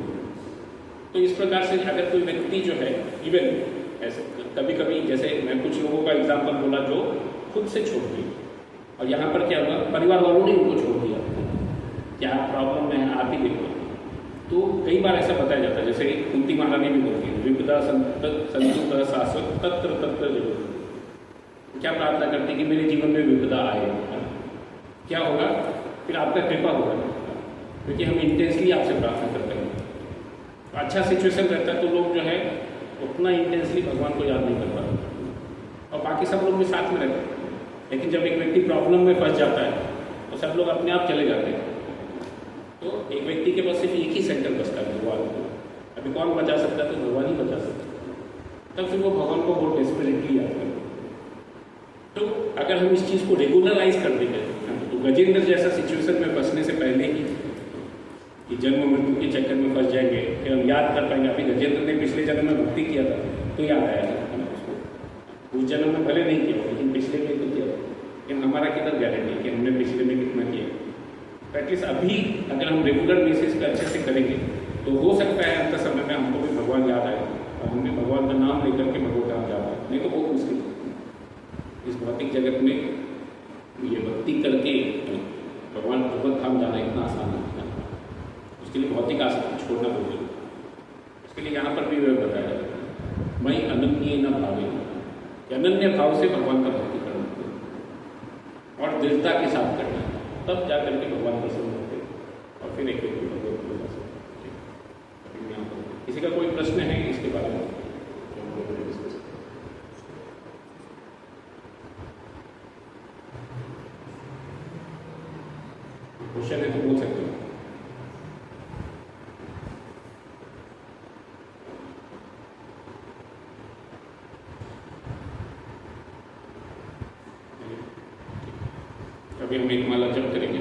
तो इस प्रकार से अगर कोई व्यक्ति जो है इवन ऐसे कभी कभी, जैसे मैं कुछ लोगों का एग्जाम्पल बोला जो खुद से छोड़ गई, और यहाँ पर क्या हुआ, परिवार वालों ने उनको छोड़ दिया, क्या प्रॉब्लम है आप ही देखो। तो कई बार ऐसा बताया जाता है, जैसे कुंती महारानी भी बोलती है विपदा संतुत शाश्वत तत्र तत्र जरूर। क्या प्रार्थना करती है कि मेरे जीवन में विपदा आए, क्या होगा, फिर आपका कृपा होगा, क्योंकि हम इंटेंसली आपसे प्रार्थना करते हैं। अच्छा सिचुएशन रहता है तो लोग जो है उतना इंटेंसली भगवान को याद नहीं कर पाते, और बाकी सब लोग भी साथ में रहते हैं। लेकिन जब एक व्यक्ति प्रॉब्लम में फंस जाता है तो सब लोग अपने आप चले जाते हैं। तो एक व्यक्ति के पास सिर्फ एक ही सेंटर बचता है, भगवान को। अभी कौन बचा सकता है, तो भगवान ही बचा सकता है। तब फिर वो भगवान को बहुत डेस्परेटली याद करते हैं। तो अगर हम इस चीज़ को रेगुलराइज कर देंगे तो गजेंद्र जैसा सिचुएशन में फंसने से पहले ही कि जन्म मृत्यु के चक्कर में फंस जाएंगे, फिर हम याद कर पाएंगे अभी गजेंद्र ने पिछले जन्म में भक्ति किया था तो याद आया है ना उसको। उस जन्म में भले नहीं किया लेकिन पिछले में तो किया, लेकिन हमारा कितना गारंटी है कि हमने पिछले में कितना किया। तो एटलीस्ट अभी अगर हम रेगुलर बेसिस पे अच्छे से करेंगे तो हो सकता है अंत समय में हमको भी भगवान याद आए और हमें भगवान का नाम लेकर के भगवान का याद आए। नहीं तो बहुत मुश्किल इस भौतिक जगत में ये भक्ति करके भगवान भगवत धाम जाना इतना आसान नहीं है। उसके लिए भौतिक आसक्ति छोड़ना बहुत जरूरी है। उसके लिए यहाँ पर भी वह बताया जाता है मैं अनन्य न भावे, अनन्य भाव से भगवान का भक्ति करना और दृढ़ता के साथ करना, तब जा करके भगवान प्रसन्न होते और फिर एक व्यक्ति भगवत को जा सकते। किसी का कोई प्रश्न है इसके बारे में? क्वेश्चन है तो बोल सकते हो। अभी हम एक माला जप करेंगे।